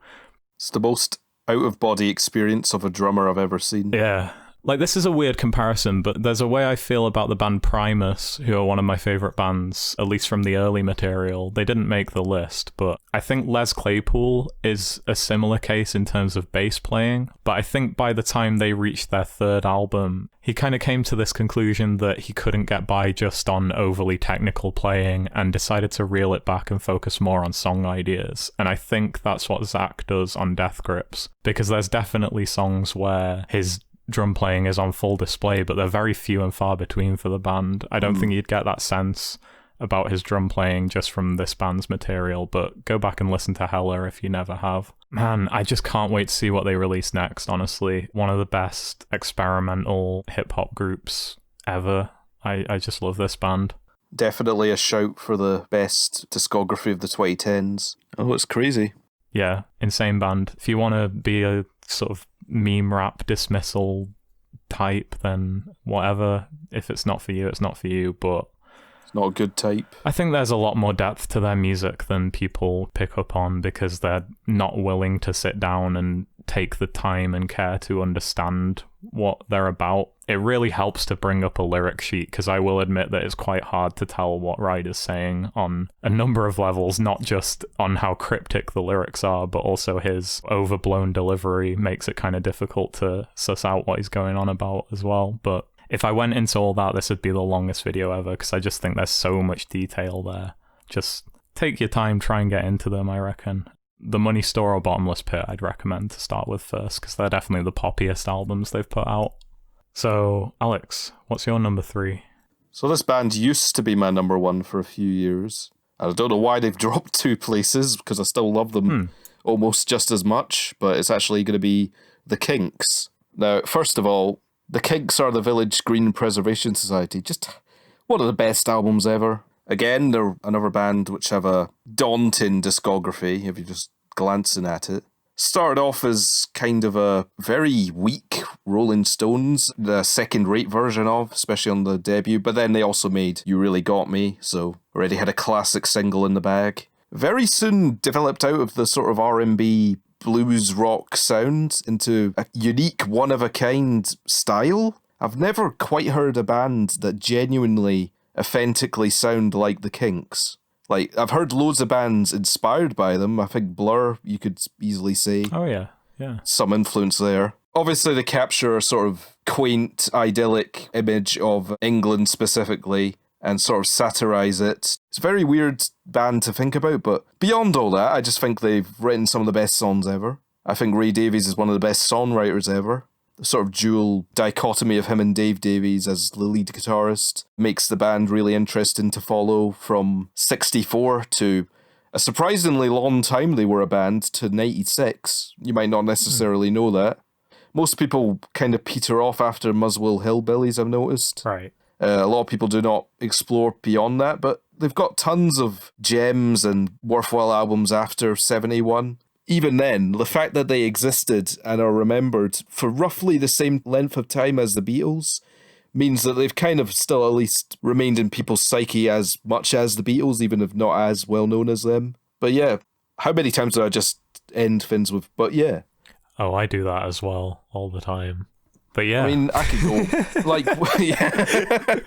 It's the most out-of-body experience of a drummer I've ever seen. Yeah. Like, this is a weird comparison, but there's a way I feel about the band Primus, who are one of my favourite bands, at least from the early material. They didn't make the list, but I think Les Claypool is a similar case in terms of bass playing. But I think by the time they reached their third album, he kind of came to this conclusion that he couldn't get by just on overly technical playing and decided to reel it back and focus more on song ideas. And I think that's what Zach does on Death Grips, because there's definitely songs where his drum playing is on full display, but they're very few and far between for the band. I don't think you'd get that sense about his drum playing just from this band's material, but go back and listen to Hella if you never have. Man, I just can't wait to see what they release next, honestly. One of the best experimental hip-hop groups ever. I just love this band. Definitely a shout for the best discography of the 2010s. Oh, it's crazy. Yeah, insane band. If you want to be a sort of meme rap dismissal type, then whatever. If it's not for you, it's not for you, but it's not a good type. I think there's a lot more depth to their music than people pick up on because they're not willing to sit down and take the time and care to understand what they're about. It really helps to bring up a lyric sheet, because I will admit that it's quite hard to tell what Ryder's saying on a number of levels, not just on how cryptic the lyrics are, but also his overblown delivery makes it kind of difficult to suss out what he's going on about as well. But if I went into all that, this would be the longest video ever, because I just think there's so much detail there. Just take your time, try and get into them, I reckon. The Money Store or Bottomless Pit I'd recommend to start with first, because they're definitely the poppiest albums they've put out. So, Alex, what's your number 3? So this band used to be my number 1 for a few years. I don't know why they've dropped 2 places, because I still love them almost just as much, but it's actually going to be The Kinks. Now, first of all, The Kinks are the Village Green Preservation Society. Just one of the best albums ever. Again, they're another band which have a daunting discography, if you're just glancing at it. Started off as kind of a very weak Rolling Stones, the second-rate version of, especially on the debut, but then they also made You Really Got Me, so already had a classic single in the bag. Very soon developed out of the sort of R&B blues rock sound into a unique, one-of-a-kind style. I've never quite heard a band that genuinely, authentically sound like the Kinks. Like, I've heard loads of bands inspired by them. I think Blur, you could easily say. Oh, yeah. Some influence there. Obviously, they capture a sort of quaint, idyllic image of England specifically and sort of satirize it. It's a very weird band to think about, but beyond all that, I just think they've written some of the best songs ever. I think Ray Davies is one of the best songwriters ever. The sort of dual dichotomy of him and Dave Davies as the lead guitarist makes the band really interesting to follow from 64 to a surprisingly long time they were a band to 96. You might not necessarily know that. Most people kind of peter off after Muswell Hillbillies, I've noticed. Right. A lot of people do not explore beyond that, but they've got tons of gems and worthwhile albums after 71. Even then, the fact that they existed and are remembered for roughly the same length of time as the Beatles means that they've kind of still at least remained in people's psyche as much as the Beatles, even if not as well known as them. But yeah, how many times do I just end things with, but yeah? Oh, I do that as well, all the time. But yeah. I mean, I could go, like, yeah.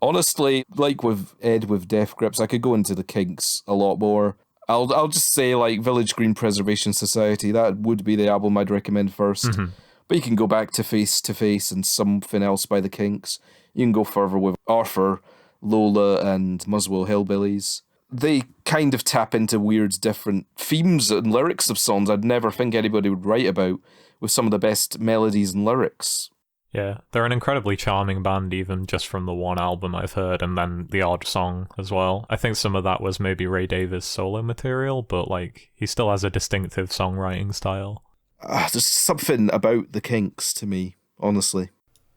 Honestly, like with Ed with Death Grips, I could go into the Kinks a lot more. I'll just say, like, Village Green Preservation Society, that would be the album I'd recommend first. Mm-hmm. But you can go back to Face and something else by the Kinks. You can go further with Arthur, Lola, and Muswell Hillbillies. They kind of tap into weird different themes and lyrics of songs I'd never think anybody would write about, with some of the best melodies and lyrics. Yeah, they're an incredibly charming band, even just from the one album I've heard, and then the odd song as well. I think some of that was maybe Ray Davies' solo material, but like he still has a distinctive songwriting style. There's something about the Kinks to me, honestly.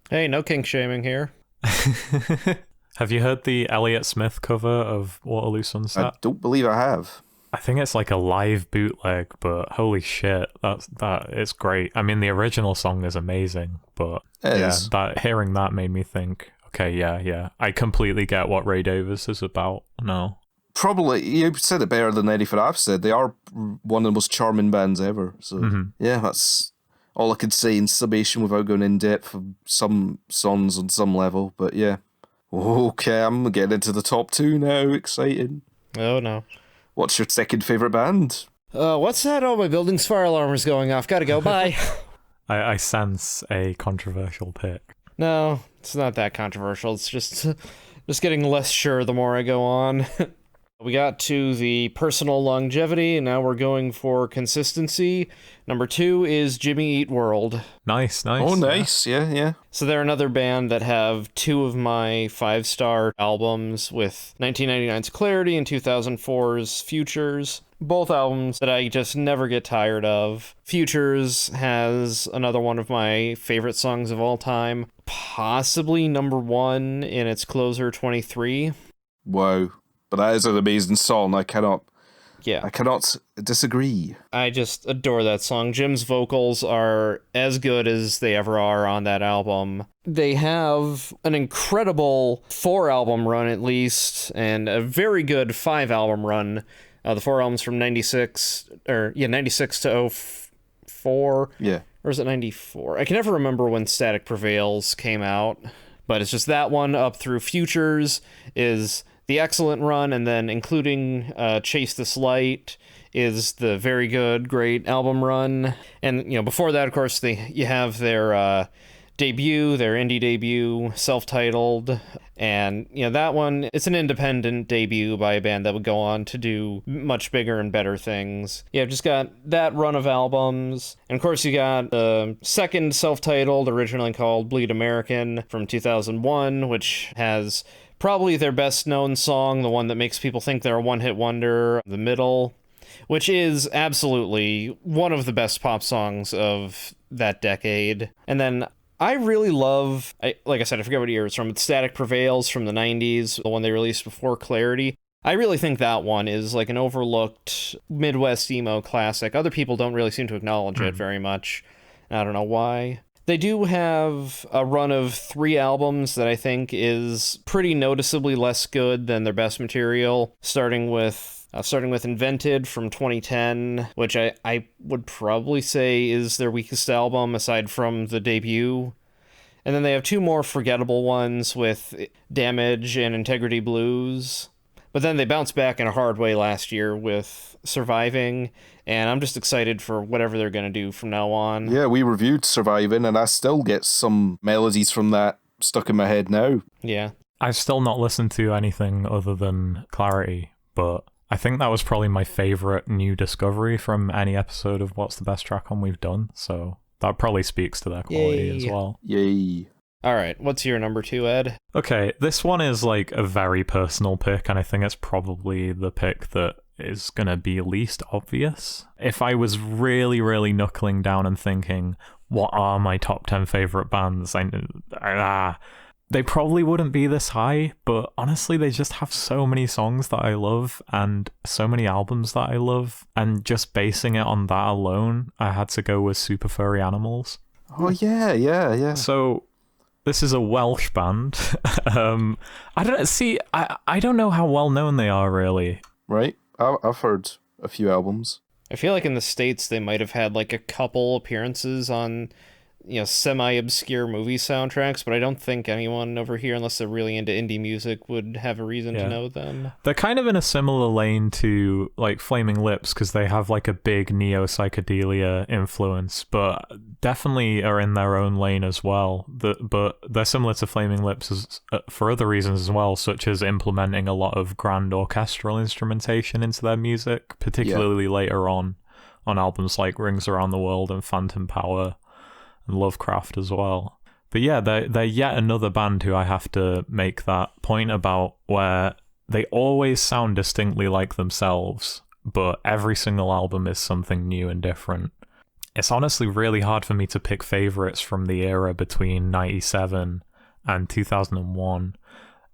Hey, no kink shaming here. Have you heard the Elliott Smith cover of Waterloo I Sunset? don't believe I have. I think it's like a live bootleg, but holy shit, it's great. I mean, the original song is amazing, but It yeah, is. hearing that made me think, okay, yeah, I completely get what Ray Davis is about now. Probably, you said it better than anything I've said. They are one of the most charming bands ever. So, yeah, that's all I could say in summation without going in depth of some songs on some level. But yeah. Okay, I'm getting into the top 2 now. Exciting. Oh, no. What's your second favourite band? What's that? Oh, my building's fire alarm is going off. Gotta go. Bye. I sense a controversial pick. No, it's not that controversial. It's just getting less sure the more I go on. We got to the personal longevity, and now we're going for consistency. Number 2 is Jimmy Eat World. Nice. Oh, nice. Yeah. So they're another band that have 2 of my 5-star albums, with 1999's Clarity and 2004's Futures. Both albums that I just never get tired of. Futures has another one of my favorite songs of all time, possibly number 1 in its closer, 23. Wow. But that is an amazing song. I cannot disagree. I just adore that song. Jim's vocals are as good as they ever are on that album. They have an incredible 4-album run at least, and a very good 5-album run. The 4 albums from 96 to 04. Yeah. Or is it 94? I can never remember when Static Prevails came out, but it's just that one up through Futures is the excellent run, and then including Chase This Light is the very good, great album run. And, before that, of course, you have their debut, their indie debut, self-titled, and, that one, it's an independent debut by a band that would go on to do much bigger and better things. Yeah, just got that run of albums. And, of course, you got the second self-titled, originally called Bleed American, from 2001, which has probably their best known song, the one that makes people think they're a one-hit wonder, The Middle, which is absolutely one of the best pop songs of that decade. And then I really love, like I said, I forget what year it's from, but Static Prevails from the 90s, the one they released before Clarity. I really think that one is like an overlooked Midwest emo classic. Other people don't really seem to acknowledge it very much. I don't know why. They do have a run of 3 albums that I think is pretty noticeably less good than their best material, starting with Invented from 2010, which I would probably say is their weakest album aside from the debut. And then they have 2 more forgettable ones with Damage and Integrity Blues. But then they bounced back in a hard way last year with Surviving, and I'm just excited for whatever they're going to do from now on. Yeah, we reviewed Surviving, and I still get some melodies from that stuck in my head now. Yeah. I've still not listened to anything other than Clarity, but I think that was probably my favourite new discovery from any episode of What's the Best Track On we've done, so that probably speaks to their quality as well. Yay. All right, what's your number 2, Ed? Okay, this one is like a very personal pick, and I think it's probably the pick that is going to be least obvious. If I was really, really knuckling down and thinking, what are my top 10 favourite bands? They probably wouldn't be this high, but honestly, they just have so many songs that I love and so many albums that I love, and just basing it on that alone, I had to go with Super Furry Animals. Oh, yeah. So this is a Welsh band. I don't know how well known they are, really. Right. I've heard a few albums. I feel like in the States they might have had like a couple appearances on, semi-obscure movie soundtracks, but I don't think anyone over here, unless they're really into indie music, would have a reason to know them. They're kind of in a similar lane to like Flaming Lips, because they have like a big neo-psychedelia influence, but definitely are in their own lane as well. But they're similar to Flaming Lips for other reasons as well, such as implementing a lot of grand orchestral instrumentation into their music, particularly later on albums like Rings Around the World and Phantom Power and Lovecraft as well. But yeah, they're yet another band who I have to make that point about, where they always sound distinctly like themselves, but every single album is something new and different. It's honestly really hard for me to pick favorites from the era between 97 and 2001.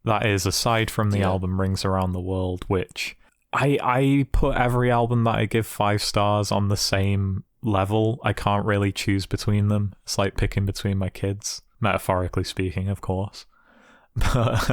That is, aside from the album Rings Around the World, which I put every album that I give 5 stars on the same level. I can't really choose between them. It's like picking between my kids, metaphorically speaking, of course. But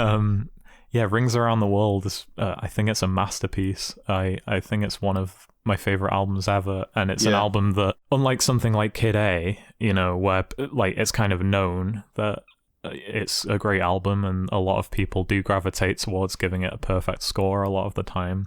yeah, Rings Around the World is, I think it's a masterpiece. I think it's one of my favorite albums ever, and it's an album that, unlike something like Kid A, you know, where like it's kind of known that it's a great album and a lot of people do gravitate towards giving it a perfect score a lot of the time.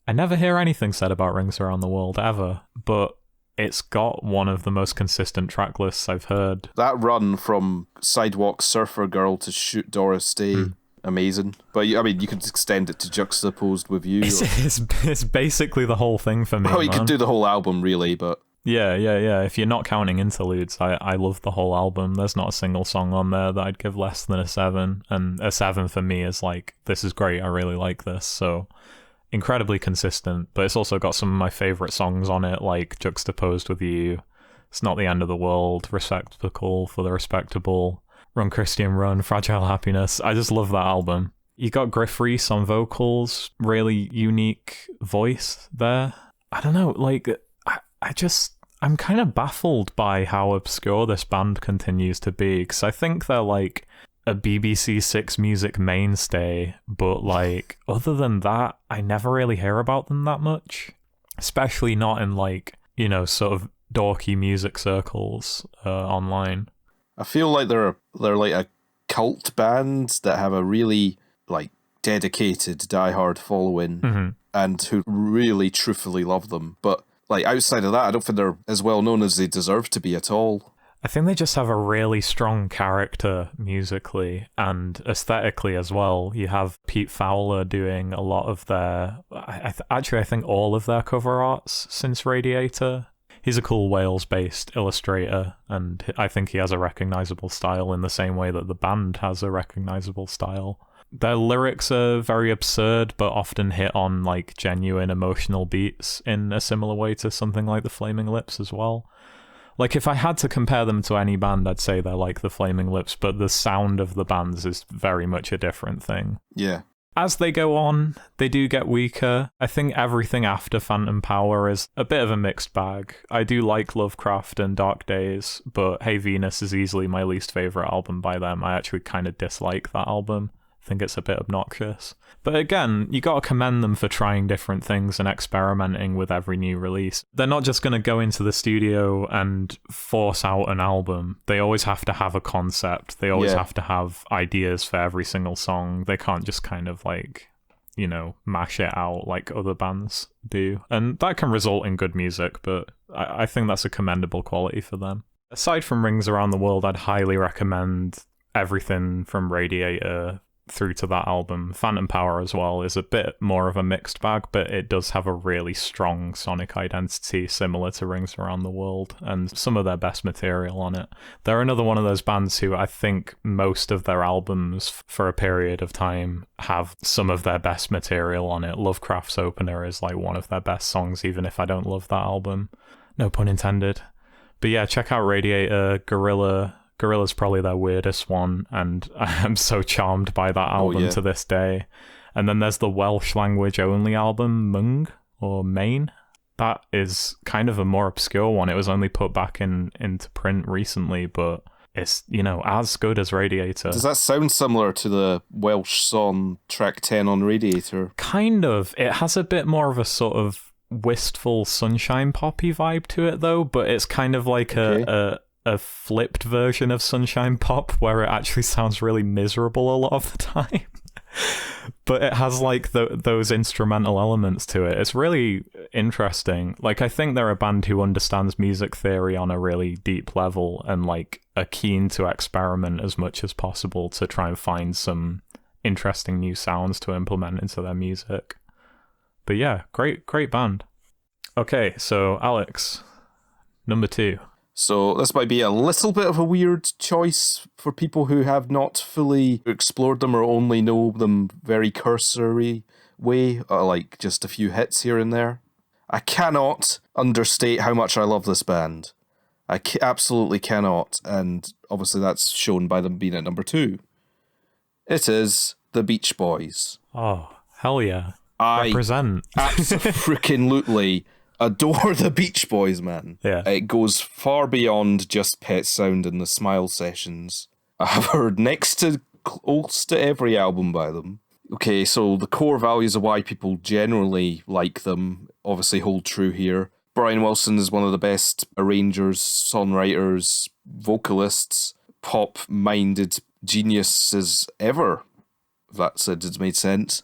I never hear anything said about Rings Around the World ever, but it's got one of the most consistent track lists I've heard. That run from Sidewalk Surfer Girl to Shoot Doris Day, amazing. But I mean, you could extend it to Juxtaposed with You. It's basically the whole thing for me. Oh, you could do the whole album, really, but... Yeah. If you're not counting interludes, I love the whole album. There's not a single song on there that I'd give less than a 7. And a 7 for me is like, this is great, I really like this. So incredibly consistent, but it's also got some of my favorite songs on it, like Juxtaposed with You, It's Not the End of the World, Respectable for the Respectable, Run Christian Run, Fragile Happiness. I just love that album. You got Griff Rhys on vocals, really unique voice there. I don't know, like... I'm kind of baffled by how obscure this band continues to be, because I think they're like a BBC Six Music mainstay, but like other than that, I never really hear about them that much, especially not in like, you know, sort of dorky music circles online. I feel like they're like a cult band that have a really like dedicated diehard following and who really truthfully love them, but like, outside of that, I don't think they're as well known as they deserve to be at all. I think they just have a really strong character musically and aesthetically as well. You have Pete Fowler doing a lot of their... I think all of their cover arts since Radiator. He's a cool Wales-based illustrator, and I think he has a recognisable style in the same way that the band has a recognisable style. Their lyrics are very absurd, but often hit on like genuine emotional beats in a similar way to something like the Flaming Lips as well. Like if I had to compare them to any band, I'd say they're like the Flaming Lips, but the sound of the bands is very much a different thing. Yeah. As they go on, they do get weaker. I think everything after Phantom Power is a bit of a mixed bag. I do like Lovecraft and Dark Days, but Hey Venus is easily my least favourite album by them. I actually kind of dislike that album. I think it's a bit obnoxious. But again, you gotta commend them for trying different things and experimenting with every new release. They're not just gonna go into the studio and force out an album. They always have to have a concept. They always have to have ideas for every single song. They can't just kind of like, you know, mash it out like other bands do. And that can result in good music, but I think that's a commendable quality for them. Aside from Rings Around the World, I'd highly recommend everything from Radiator through to that album. Phantom Power as well is a bit more of a mixed bag, but it does have a really strong sonic identity similar to Rings Around the World and some of their best material on it. They're another one of those bands who I think most of their albums for a period of time have some of their best material on it. Lovecraft's Opener is like one of their best songs, even if I don't love that album. No pun intended. But yeah, check out Radiator. Gorilla's probably their weirdest one, and I'm so charmed by that album to this day. And then there's the Welsh language only album, Mung, or Main. That is kind of a more obscure one. It was only put back into print recently, but it's, you know, as good as Radiator. Does that sound similar to the Welsh song Track 10 on Radiator? Kind of. It has a bit more of a sort of wistful sunshine poppy vibe to it, though, but it's kind of like a flipped version of Sunshine Pop where it actually sounds really miserable a lot of the time. But it has like those instrumental elements to it. It's really interesting. Like, I think they're a band who understands music theory on a really deep level and like are keen to experiment as much as possible to try and find some interesting new sounds to implement into their music. But yeah, great band. Okay, so Alex, number 2. So this might be a little bit of a weird choice for people who have not fully explored them or only know them very cursory way, like just a few hits here and there. I cannot understate how much I love this band. absolutely cannot, and obviously that's shown by them being at number 2. It is the Beach Boys. Oh, hell yeah. I Represent. absolutely adore the Beach Boys, man. Yeah. It goes far beyond just Pet Sound and the Smile Sessions. I've heard next to close to every album by them. Okay, so the core values of why people generally like them obviously hold true here. Brian Wilson is one of the best arrangers, songwriters, vocalists, pop-minded geniuses ever. If that sentence made sense.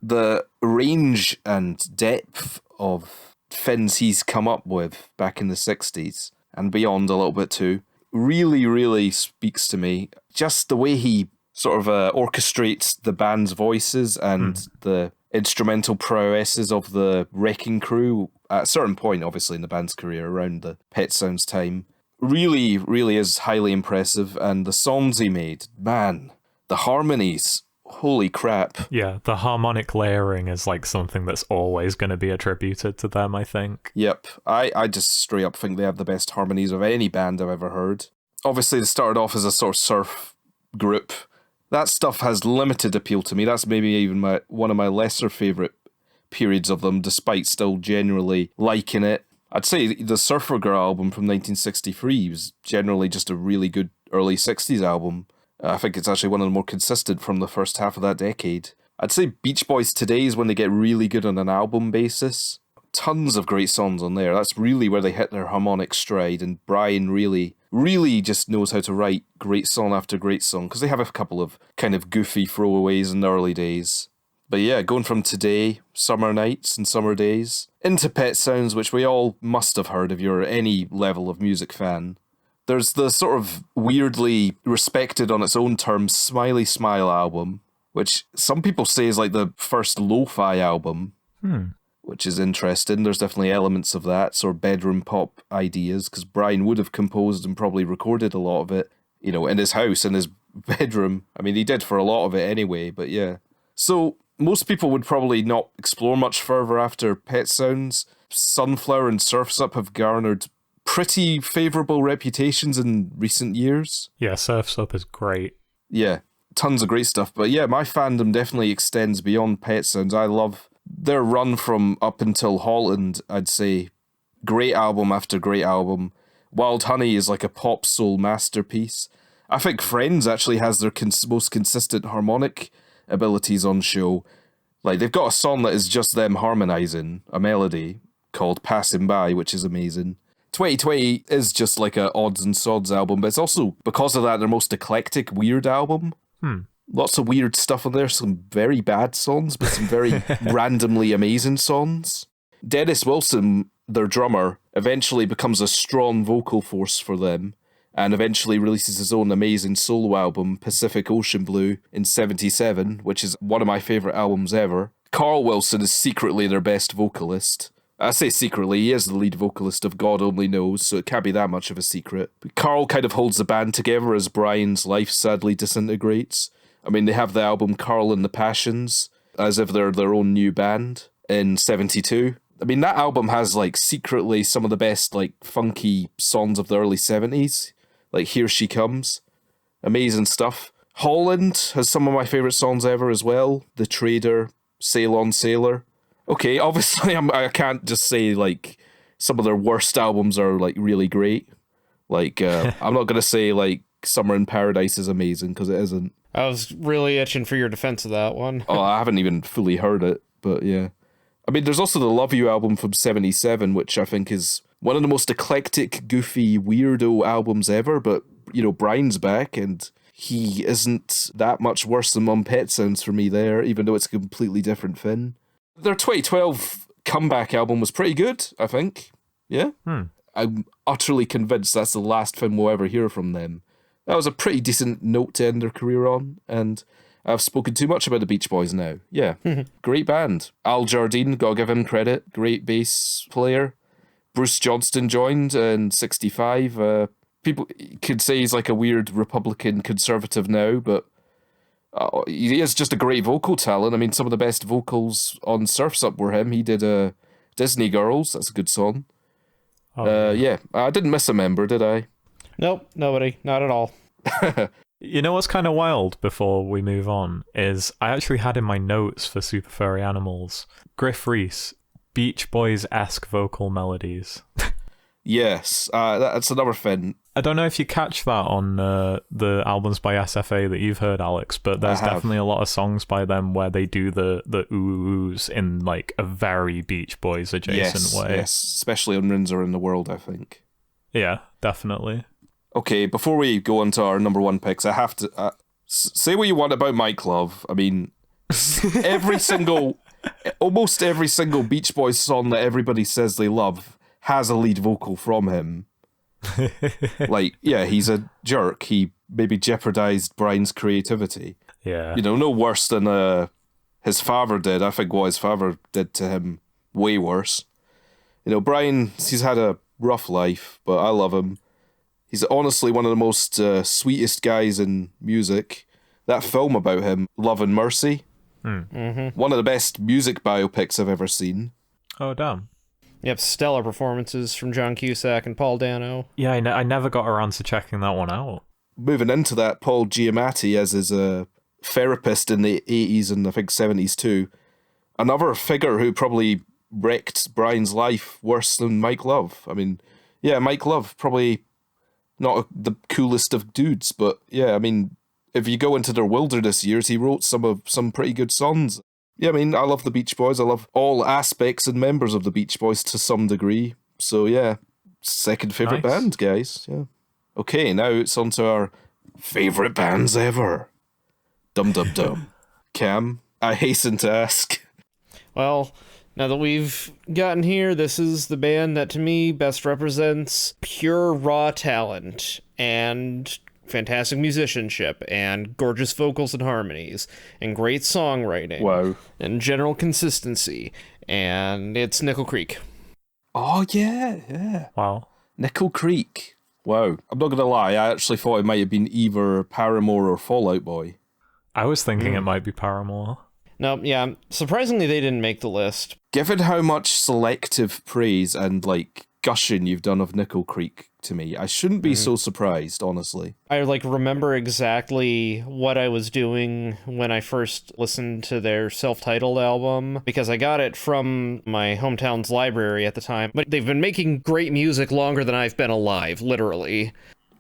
The range and depth of fins he's come up with back in the 60s and beyond a little bit too really, really speaks to me. Just the way he sort of orchestrates the band's voices and the instrumental prowesses of the Wrecking Crew at a certain point, obviously, in the band's career around the Pet Sounds time. Really, really is highly impressive. And the songs he made, man, the harmonies, holy crap. Yeah, the harmonic layering is like something that's always going to be attributed to them, I think. Yep, I just straight up think they have the best harmonies of any band I've ever heard. Obviously, they started off as a sort of surf group. That stuff has limited appeal to me. That's maybe even one of my lesser favourite periods of them, despite still generally liking it. I'd say the Surfer Girl album from 1963 was generally just a really good early 60s album. I think it's actually one of the more consistent from the first half of that decade. I'd say Beach Boys today is when they get really good on an album basis. Tons of great songs on there. That's really where they hit their harmonic stride, and Brian really just knows how to write great song after great song, because they have a couple of kind of goofy throwaways in the early days. But yeah, going from Today, Summer Nights and Summer Days, into Pet Sounds, which we all must have heard if you're any level of music fan. There's the sort of weirdly respected on its own terms Smiley Smile album, which some people say is like the first lo-fi album, which is interesting. There's definitely elements of that, sort of bedroom pop ideas, because Brian would have composed and probably recorded a lot of it, you know, in his house, in his bedroom. I mean, he did for a lot of it anyway, but yeah. So most people would probably not explore much further after Pet Sounds. Sunflower and Surf's Up have garnered pretty favourable reputations in recent years. Yeah, Surf's Up is great. Yeah, tons of great stuff. But yeah, my fandom definitely extends beyond Pet Sounds. I love their run from up until Holland, I'd say. Great album after great album. Wild Honey is like a pop soul masterpiece. I think Friends actually has their most consistent harmonic abilities on show. Like, they've got a song that is just them harmonising a melody called Passing By, which is amazing. 2020 is just like a odds and sods album, but it's also, because of that, their most eclectic, weird album. Lots of weird stuff on there, some very bad songs, but some very randomly amazing songs. Dennis Wilson, their drummer, eventually becomes a strong vocal force for them, and eventually releases his own amazing solo album, Pacific Ocean Blue, in 1977, which is one of my favourite albums ever. Carl Wilson is secretly their best vocalist. I say secretly, he is the lead vocalist of God Only Knows, so it can't be that much of a secret. But Carl kind of holds the band together as Brian's life sadly disintegrates. I mean, they have the album Carl and the Passions, as if they're their own new band, in 1972. I mean, that album has, like, secretly some of the best, like, funky songs of the early 1970s. Like, Here She Comes. Amazing stuff. Holland has some of my favourite songs ever as well. The Trader, Sail On Sailor. Okay, obviously I can't just say, like, some of their worst albums are, like, really great. Like, I'm not going to say, like, Summer in Paradise is amazing, because it isn't. I was really itching for your defense of that one. Oh, I haven't even fully heard it, but yeah. I mean, there's also the Love You album from 1977, which I think is one of the most eclectic, goofy, weirdo albums ever, but, you know, Brian's back, and he isn't that much worse than Mum Pet Sounds for me there, even though it's a completely different Finn. Their 2012 comeback album was pretty good, I think. Yeah? I'm utterly convinced that's the last film we'll ever hear from them. That was a pretty decent note to end their career on, and I've spoken too much about the Beach Boys now. Yeah, great band. Al Jardine, gotta give him credit, great bass player. Bruce Johnston joined in 1965. People could say he's like a weird Republican conservative now, but he is just a great vocal talent. I mean, some of the best vocals on Surf's Up were him. He did Disney Girls, that's a good song. Yeah, I didn't miss a member, did I? Nope, nobody. Not at all. You know what's kind of wild before we move on is I actually had in my notes for Super Furry Animals Griff Rhys, Beach Boys-esque vocal melodies. Yes, that's another thing. I don't know if you catch that on the albums by SFA that you've heard, Alex, but there's definitely a lot of songs by them where they do the ooh-oohs in like a very Beach Boys adjacent way. Yes, especially on Rins Are in the World, I think. Yeah, definitely. Okay, before we go on to our number one picks, I have to say what you want about Mike Love. I mean, almost every single Beach Boys song that everybody says they love has a lead vocal from him. Like, yeah, he's a jerk. He maybe jeopardized Brian's creativity. Yeah. You know, no worse than his father did. I think what his father did to him, way worse. You know, Brian, he's had a rough life, but I love him. He's honestly one of the most sweetest guys in music. That film about him, Love and Mercy, one of the best music biopics I've ever seen. Oh, damn. Yep, stellar performances from John Cusack and Paul Dano. Yeah, I never got around to checking that one out. Moving into that, Paul Giamatti as his therapist in the 80s and I think 70s too. Another figure who probably wrecked Brian's life worse than Mike Love. I mean, yeah, Mike Love, probably not the coolest of dudes, but yeah, I mean, if you go into their wilderness years, he wrote some pretty good songs. Yeah, I mean, I love the Beach Boys. I love all aspects and members of the Beach Boys to some degree. So yeah, second favorite band, guys. Yeah. Okay, now it's on to our favorite bands ever. Dum Dum Dum. Cam, I hasten to ask. Well, now that we've gotten here, this is the band that to me best represents pure raw talent and fantastic musicianship and gorgeous vocals and harmonies and great songwriting. Wow. And general consistency. And it's Nickel Creek. Oh, yeah. Wow. Nickel Creek. Wow. I'm not going to lie, I actually thought it might have been either Paramore or Fall Out Boy. I was thinking it might be Paramore. No, yeah, surprisingly they didn't make the list. Given how much selective praise and, gushing you've done of Nickel Creek to me, I shouldn't be so surprised, honestly. I remember exactly what I was doing when I first listened to their self-titled album, because I got it from my hometown's library at the time. But they've been making great music longer than I've been alive, literally.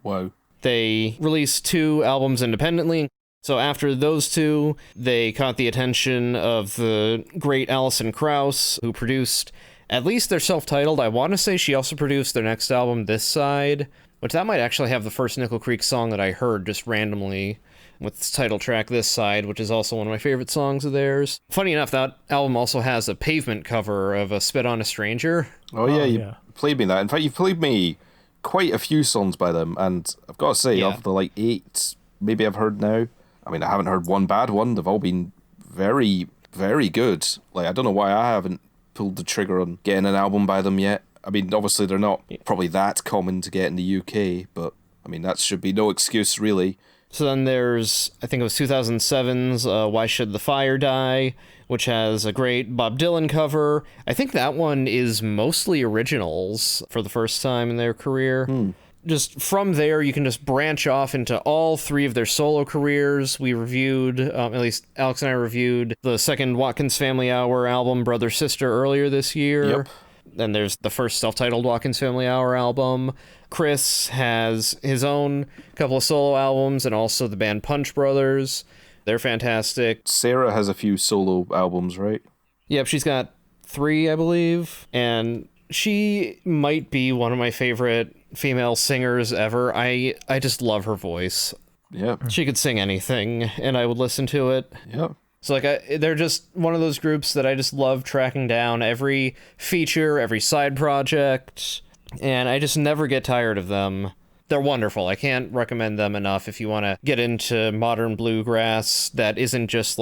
Wow. They released 2 albums independently. So after those 2, they caught the attention of the great Alison Krauss, who produced at least their self-titled. I want to say she also produced their next album, This Side, which that might actually have the first Nickel Creek song that I heard just randomly with the title track This Side, which is also one of my favorite songs of theirs. Funny enough, that album also has a Pavement cover of a Spit on a Stranger. Oh yeah, you played me that. In fact, you've played me quite a few songs by them, and I've got to say, of the 8 maybe I've heard now, I mean, I haven't heard one bad one. They've all been very, very good. I don't know why I haven't pulled the trigger on getting an album by them yet. I mean, obviously they're not probably that common to get in the UK, but I mean, that should be no excuse, really. So then there's, I think it was 2007's Why Should the Fire Die, which has a great Bob Dylan cover. I think that one is mostly originals for the first time in their career. Just from there, you can just branch off into all 3 of their solo careers. We reviewed, at least Alex and I reviewed, the second Watkins Family Hour album, Brother Sister, earlier this year. Yep. Then there's the first self-titled Watkins Family Hour album. Chris has his own couple of solo albums and also the band Punch Brothers. They're fantastic. Sarah has a few solo albums, right? Yep, she's got 3, I believe. And she might be one of my favorite female singers ever. I just love her voice. Yeah. She could sing anything, and I would listen to it. Yeah. So, they're just one of those groups that I just love tracking down every feature, every side project, and I just never get tired of them. They're wonderful. I can't recommend them enough if you want to get into modern bluegrass that isn't just,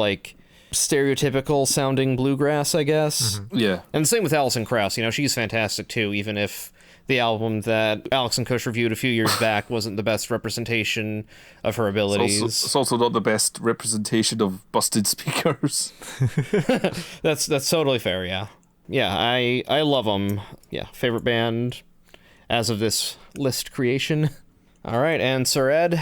stereotypical sounding bluegrass, I guess. Yeah. And the same with Alison Krauss. She's fantastic, too, even if the album that Alex and Kush reviewed a few years back wasn't the best representation of her abilities. It's also not the best representation of busted speakers. That's totally fair, yeah. Yeah, I love them. Yeah, favorite band. as of this list creation. All right, and Sir Ed.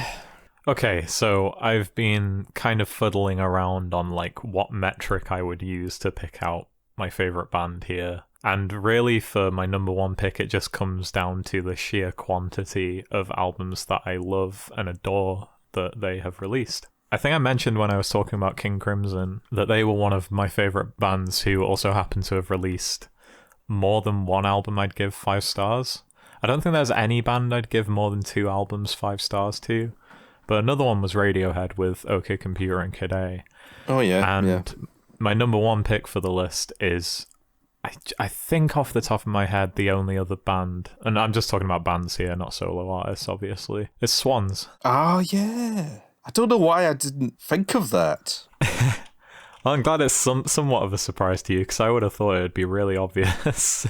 Okay, so I've been kind of fiddling around on like what metric I would use to pick out my favorite band here. And really for my number one pick, it just comes down to the sheer quantity of albums that I love and adore that they have released. I think I mentioned when I was talking about King Crimson that they were one of my favorite bands who also happen to have released more than one album I'd give 5 stars. I don't think there's any band I'd give more than 2 albums 5 stars to. But another one was Radiohead with OK Computer and Kid A. Oh, yeah. And my number one pick for the list is, I think off the top of my head, the only other band, and I'm just talking about bands here, not solo artists, obviously, it's Swans. Oh, yeah. I don't know why I didn't think of that. Well, I'm glad it's somewhat of a surprise to you, because I would have thought it would be really obvious.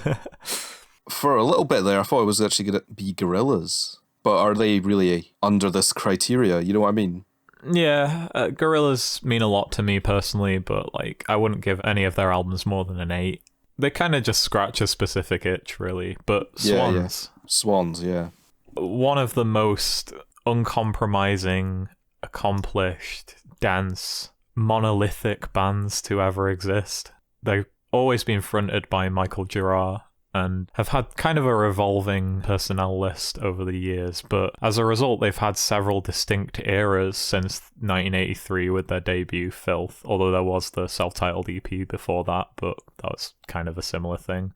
For a little bit there, I thought it was actually going to be Gorillaz. But are they really under this criteria? You know what I mean? Yeah, Gorillaz mean a lot to me personally, but like I wouldn't give any of their albums more than an 8. They kind of just scratch a specific itch, really. But Swans. Yeah. Swans, yeah. One of the most uncompromising, accomplished, dense, monolithic bands to ever exist. They've always been fronted by Michael Girard, and have had kind of a revolving personnel list over the years, but as a result they've had several distinct eras since 1983 with their debut Filth, although there was the self-titled EP before that, but that was kind of a similar thing.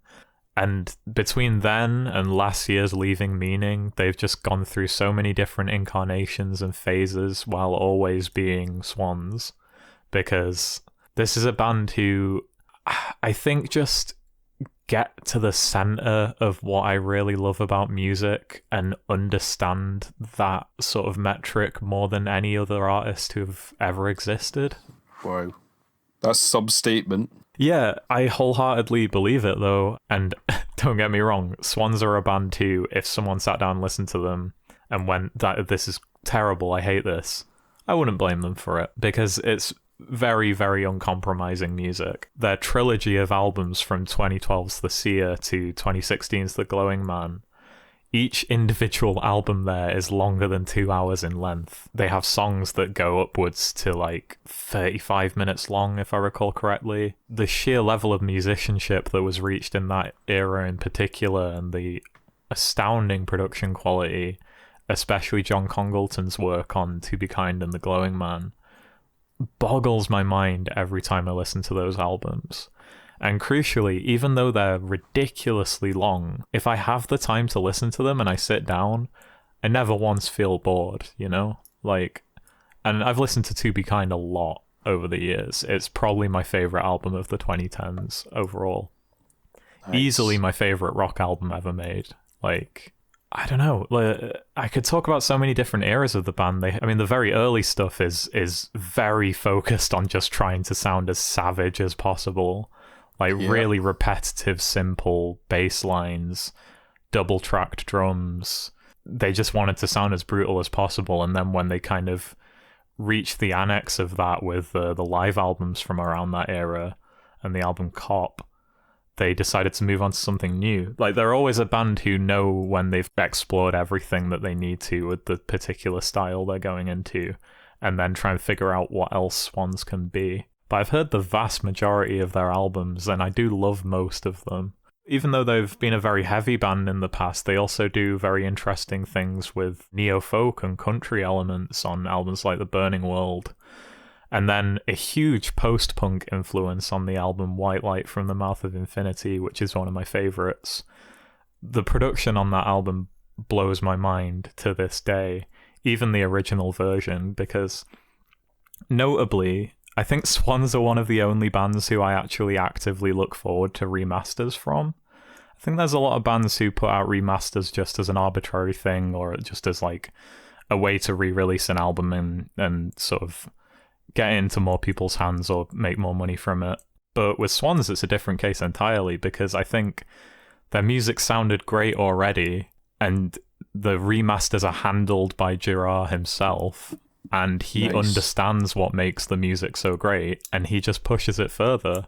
And between then and last year's Leaving Meaning, they've just gone through so many different incarnations and phases while always being Swans, because this is a band who I think just get to the center of what I really love about music and understand that sort of metric more than any other artist who've ever existed. Wow. That's some statement. Yeah, I wholeheartedly believe it though, and don't get me wrong, Swans are a band too. If someone sat down and listened to them and went, this is terrible, I hate this, I wouldn't blame them for it, because it's very, very uncompromising music. Their trilogy of albums from 2012's The Seer to 2016's The Glowing Man, each individual album there is longer than 2 hours in length. They have songs that go upwards to like 35 minutes long, if I recall correctly. The sheer level of musicianship that was reached in that era in particular, and the astounding production quality, especially John Congleton's work on To Be Kind and The Glowing Man, boggles my mind every time I listen to those albums. And crucially, even though they're ridiculously long, if I have the time to listen to them and I sit down, I never once feel bored, you know? Like, and I've listened to To Be Kind a lot over the years. It's probably my favorite album of the 2010s overall. Nice. Easily my favorite rock album ever made. Like, I don't know. I could talk about so many different eras of the band. The very early stuff is very focused on just trying to sound as savage as possible. Really repetitive, simple bass lines, double-tracked drums. They just wanted to sound as brutal as possible. And then when they kind of reached the annex of that with the live albums from around that era and the album Cop, they decided to move on to something new. Like, they're always a band who know when they've explored everything that they need to with the particular style they're going into, and then try and figure out what else Swans can be. But I've heard the vast majority of their albums, and I do love most of them. Even though they've been a very heavy band in the past, they also do very interesting things with neo-folk and country elements on albums like The Burning World. And then a huge post-punk influence on the album White Light from the Mouth of Infinity, which is one of my favorites. The production on that album blows my mind to this day, even the original version, because notably, I think Swans are one of the only bands who I actually actively look forward to remasters from. I think there's a lot of bands who put out remasters just as an arbitrary thing, or just as like a way to re-release an album and sort of get it into more people's hands or make more money from it. But with Swans, it's a different case entirely, because I think their music sounded great already, and the remasters are handled by Girard himself, and he understands what makes the music so great, and he just pushes it further.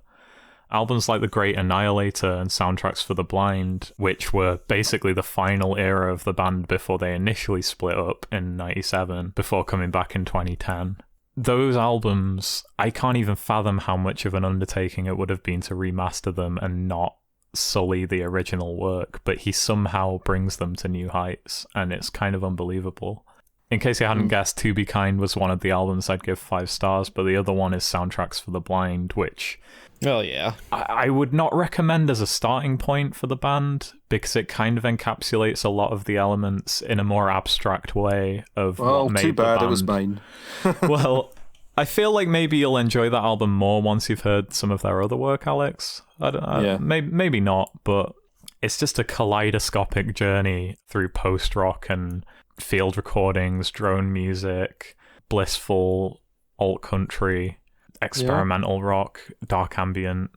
Albums like The Great Annihilator and Soundtracks for the Blind, which were basically the final era of the band before they initially split up in 97, before coming back in 2010. Those albums, I can't even fathom how much of an undertaking it would have been to remaster them and not sully the original work, but he somehow brings them to new heights, and it's kind of unbelievable. In case you hadn't guessed, To Be Kind was one of the albums I'd give 5 stars, but the other one is Soundtracks for the Blind, which... Well, yeah. I would not recommend as a starting point for the band, because it kind of encapsulates a lot of the elements in a more abstract way of what made too bad the band. It was mine. Well, I feel like maybe you'll enjoy that album more once you've heard some of their other work, Alex. I don't know. Yeah. Maybe not, but it's just a kaleidoscopic journey through post-rock and field recordings, drone music, blissful alt country, experimental rock, dark ambient,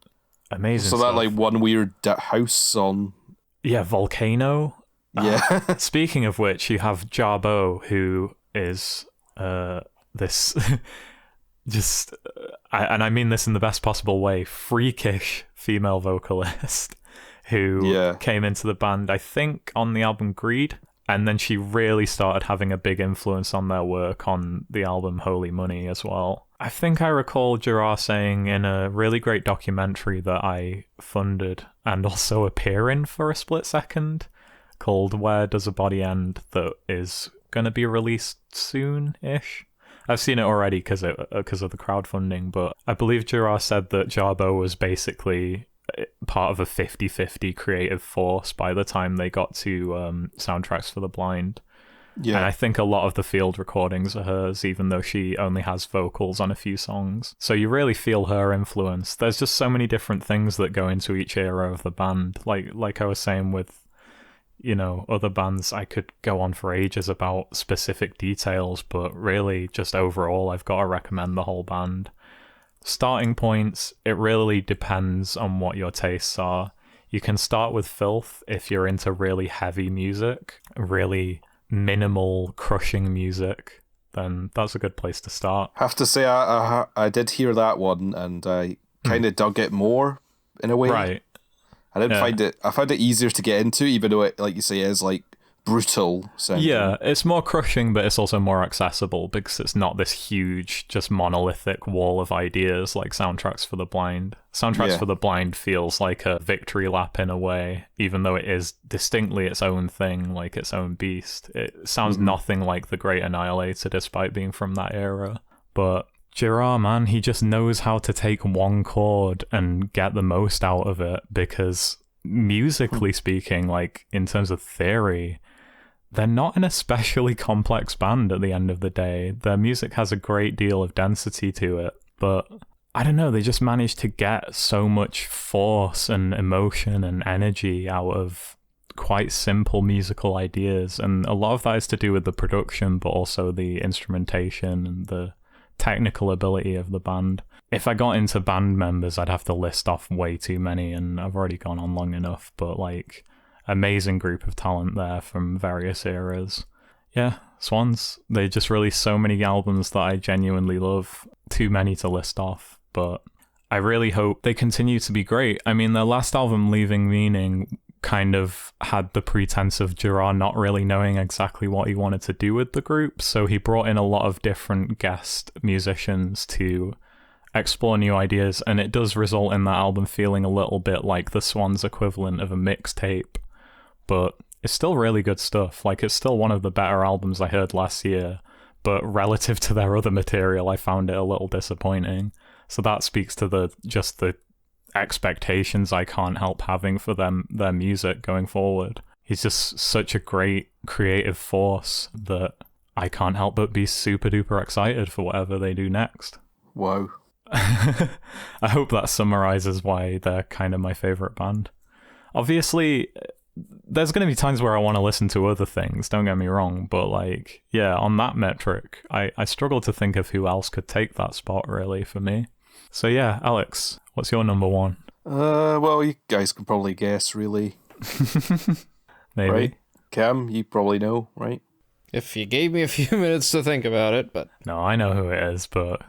amazing So stuff. that like one weird house song. Yeah, Volcano. Yeah. Speaking of which, you have Jarbo, who is this just, and I mean this in the best possible way, freakish female vocalist who came into the band, I think, on the album Greed. And then she really started having a big influence on their work on the album Holy Money as well. I think I recall Gerard saying in a really great documentary that I funded and also appear in for a split second called Where Does a Body End, that is going to be released soon-ish. I've seen it already because of the crowdfunding, but I believe Gerard said that Jarbo was basically part of a 50-50 creative force by the time they got to Soundtracks for the Blind. Yeah. And I think a lot of the field recordings are hers, even though she only has vocals on a few songs. So you really feel her influence. There's just so many different things that go into each era of the band. Like I was saying with, other bands, I could go on for ages about specific details, but really just overall, I've got to recommend the whole band. Starting points, it really depends on what your tastes are. You can start with Filth if you're into really heavy music, really minimal, crushing music, then that's a good place to start. Have to say, I did hear that one, and I kind of dug it more in a way. Right. I didn't find it. I found it easier to get into, even though it, like you say, is like brutal sounding. Yeah, it's more crushing, but it's also more accessible because it's not this huge, just monolithic wall of ideas like Soundtracks for the Blind. Soundtracks for the Blind feels like a victory lap in a way, even though it is distinctly its own thing, like its own beast. It sounds nothing like The Great Annihilator, despite being from that era. But Gerard, man, he just knows how to take one chord and get the most out of it, because musically speaking, like in terms of theory, they're not an especially complex band at the end of the day. Their music has a great deal of density to it, but I don't know, they just managed to get so much force and emotion and energy out of quite simple musical ideas, and a lot of that is to do with the production, but also the instrumentation and the technical ability of the band. If I got into band members, I'd have to list off way too many, and I've already gone on long enough, but like, amazing group of talent there from various eras. Yeah, Swans, they just released so many albums that I genuinely love. Too many to list off, but I really hope they continue to be great. I mean, their last album, Leaving Meaning, kind of had the pretense of Gerard not really knowing exactly what he wanted to do with the group, so he brought in a lot of different guest musicians to explore new ideas, and it does result in that album feeling a little bit like the Swans' equivalent of a mixtape. But it's still really good stuff. Like, it's still one of the better albums I heard last year, but relative to their other material, I found it a little disappointing. So that speaks to the expectations I can't help having for their music going forward. He's just such a great creative force that I can't help but be super duper excited for whatever they do next. Wow. I hope that summarizes why they're kind of my favorite band. Obviously, there's going to be times where I want to listen to other things, don't get me wrong, but like, yeah, on that metric, I struggle to think of who else could take that spot, really, for me. So yeah, Alex, what's your number one? Well, you guys can probably guess, really. Maybe. Right? Cam, you probably know, right? If you gave me a few minutes to think about it, but... No, I know who it is, but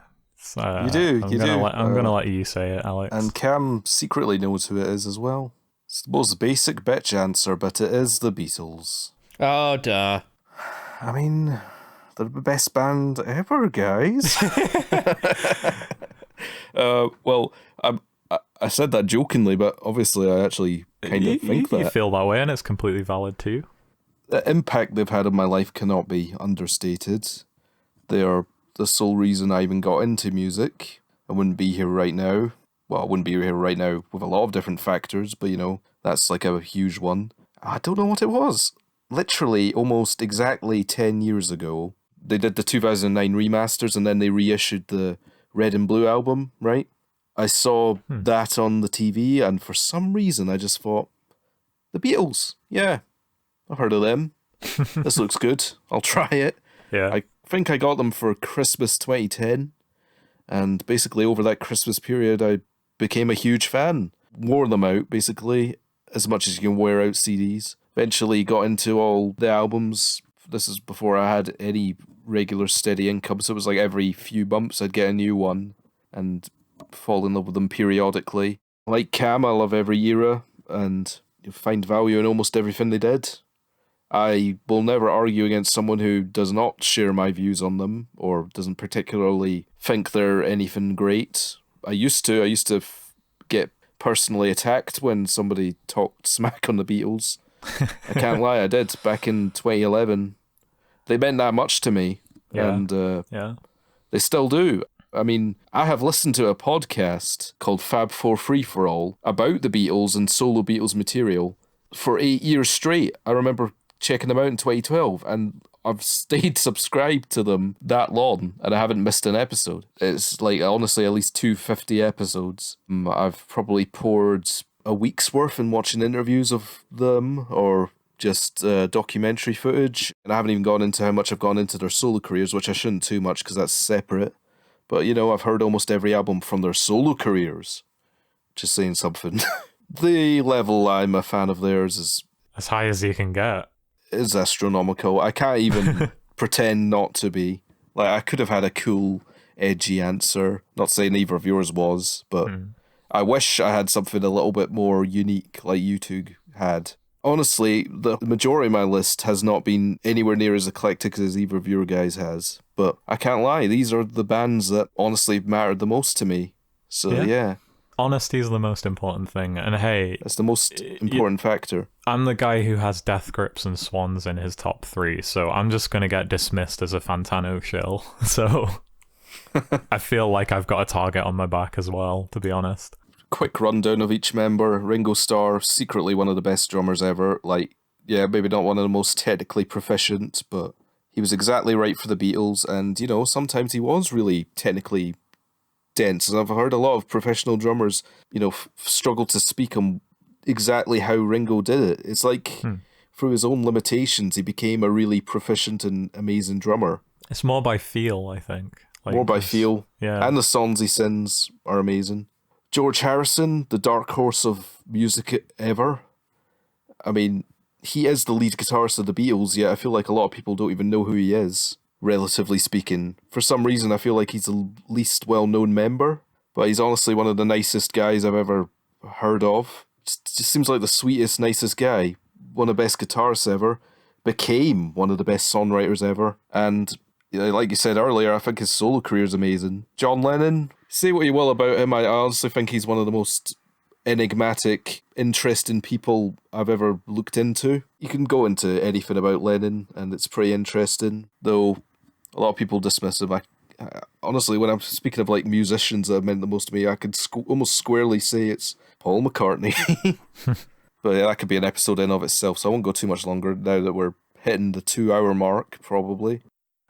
You do, I'm you gonna do. I'm gonna let you say it, Alex. And Cam secretly knows who it is as well. It's the most basic bitch answer, but it is the Beatles. Oh, duh. I mean, they're the best band ever, guys. Well, I said that jokingly, but obviously I actually kind of think that. You feel that way, and it's completely valid too. The impact they've had on my life cannot be understated. They are the sole reason I even got into music. I wouldn't be here right now. Well, I wouldn't be here right now with a lot of different factors, but that's like a huge one. I don't know what it was. Literally, almost exactly 10 years ago, they did the 2009 remasters and then they reissued the Red and Blue album, right? I saw that on the TV, and for some reason I just thought, the Beatles, yeah, I've heard of them. This looks good. I'll try it. Yeah. I think I got them for Christmas 2010, and basically over that Christmas period, I became a huge fan. Wore them out, basically, as much as you can wear out CDs. Eventually got into all the albums. This is before I had any regular steady income, so it was like every few months I'd get a new one and fall in love with them periodically. Like Cam, I love every era, and you find value in almost everything they did. I will never argue against someone who does not share my views on them or doesn't particularly think they're anything great. I used to get personally attacked when somebody talked smack on the Beatles. I can't lie, I did back in 2011. They meant that much to me, and they still do. I mean, I have listened to a podcast called Fab Four Free for All about the Beatles and solo Beatles material for 8 years straight. I remember checking them out in 2012, and I've stayed subscribed to them that long, and I haven't missed an episode. It's like, honestly, at least 250 episodes. I've probably poured a week's worth in watching interviews of them, or just documentary footage, and I haven't even gone into how much I've gone into their solo careers, which I shouldn't too much, because that's separate. But, I've heard almost every album from their solo careers. Just saying something. The level I'm a fan of theirs is as high as you can get. Is astronomical. I can't even pretend not to be. Like, I could have had a cool, edgy answer. Not saying either of yours was, but I wish I had something a little bit more unique like you two had. Honestly, the majority of my list has not been anywhere near as eclectic as either of your guys has. But I can't lie, these are the bands that honestly mattered the most to me. So, yeah. Honesty is the most important thing. And hey... That's the most important factor. I'm the guy who has Death Grips and Swans in his top 3, so I'm just going to get dismissed as a Fantano shill. So I feel like I've got a target on my back as well, to be honest. Quick rundown of each member. Ringo Starr, secretly one of the best drummers ever. Like, yeah, maybe not one of the most technically proficient, but he was exactly right for the Beatles, and, sometimes he was really technically dense. And I've heard a lot of professional drummers, struggle to speak on exactly how Ringo did it. It's like, through his own limitations, he became a really proficient and amazing drummer. It's more by feel, I think. More by feel. Yeah. And the songs he sings are amazing. George Harrison, the dark horse of music ever. I mean, he is the lead guitarist of the Beatles, yet I feel like a lot of people don't even know who he is, relatively speaking. For some reason, I feel like he's the least well-known member, but he's honestly one of the nicest guys I've ever heard of. Just seems like the sweetest, nicest guy. One of the best guitarists ever. Became one of the best songwriters ever. And like you said earlier, I think his solo career is amazing. John Lennon, say what you will about him, I honestly think he's one of the most enigmatic, interesting people I've ever looked into. You can go into anything about Lennon, and it's pretty interesting, though a lot of people dismiss him. Honestly, when I'm speaking of like musicians that have meant the most to me, I could almost squarely say it's Paul McCartney. But yeah, that could be an episode in of itself, so I won't go too much longer now that we're hitting the 2-hour mark, probably.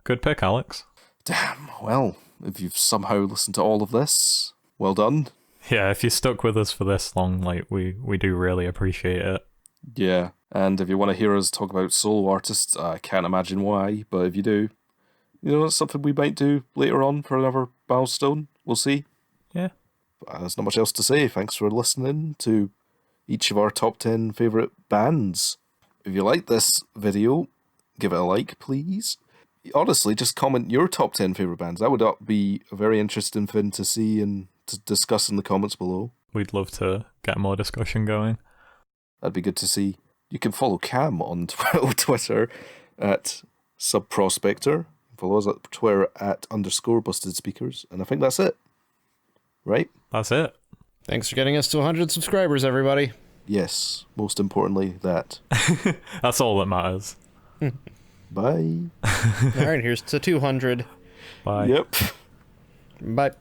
Good pick, Alex. Damn, well, if you've somehow listened to all of this, well done. Yeah, if you stuck with us for this long, like, we do really appreciate it. Yeah, and if you want to hear us talk about solo artists, I can't imagine why, but if you do, that's something we might do later on for another milestone. We'll see. Yeah. But there's not much else to say. Thanks for listening to each of our top 10 favourite bands. If you like this video, give it a like, please. honestly, just comment your top 10 favorite bands. That would be a very interesting thing to see and to discuss in the comments below. We'd love to get more discussion going. That'd be good to see. You can follow Cam on Twitter at subprospector. Follow us at Twitter at _busted speakers. And I think that's it. Right? That's it. Thanks for getting us to 100 subscribers, everybody. Yes. Most importantly, that. That's all that matters. Bye. All right, here's to 200. Bye. Yep. Bye.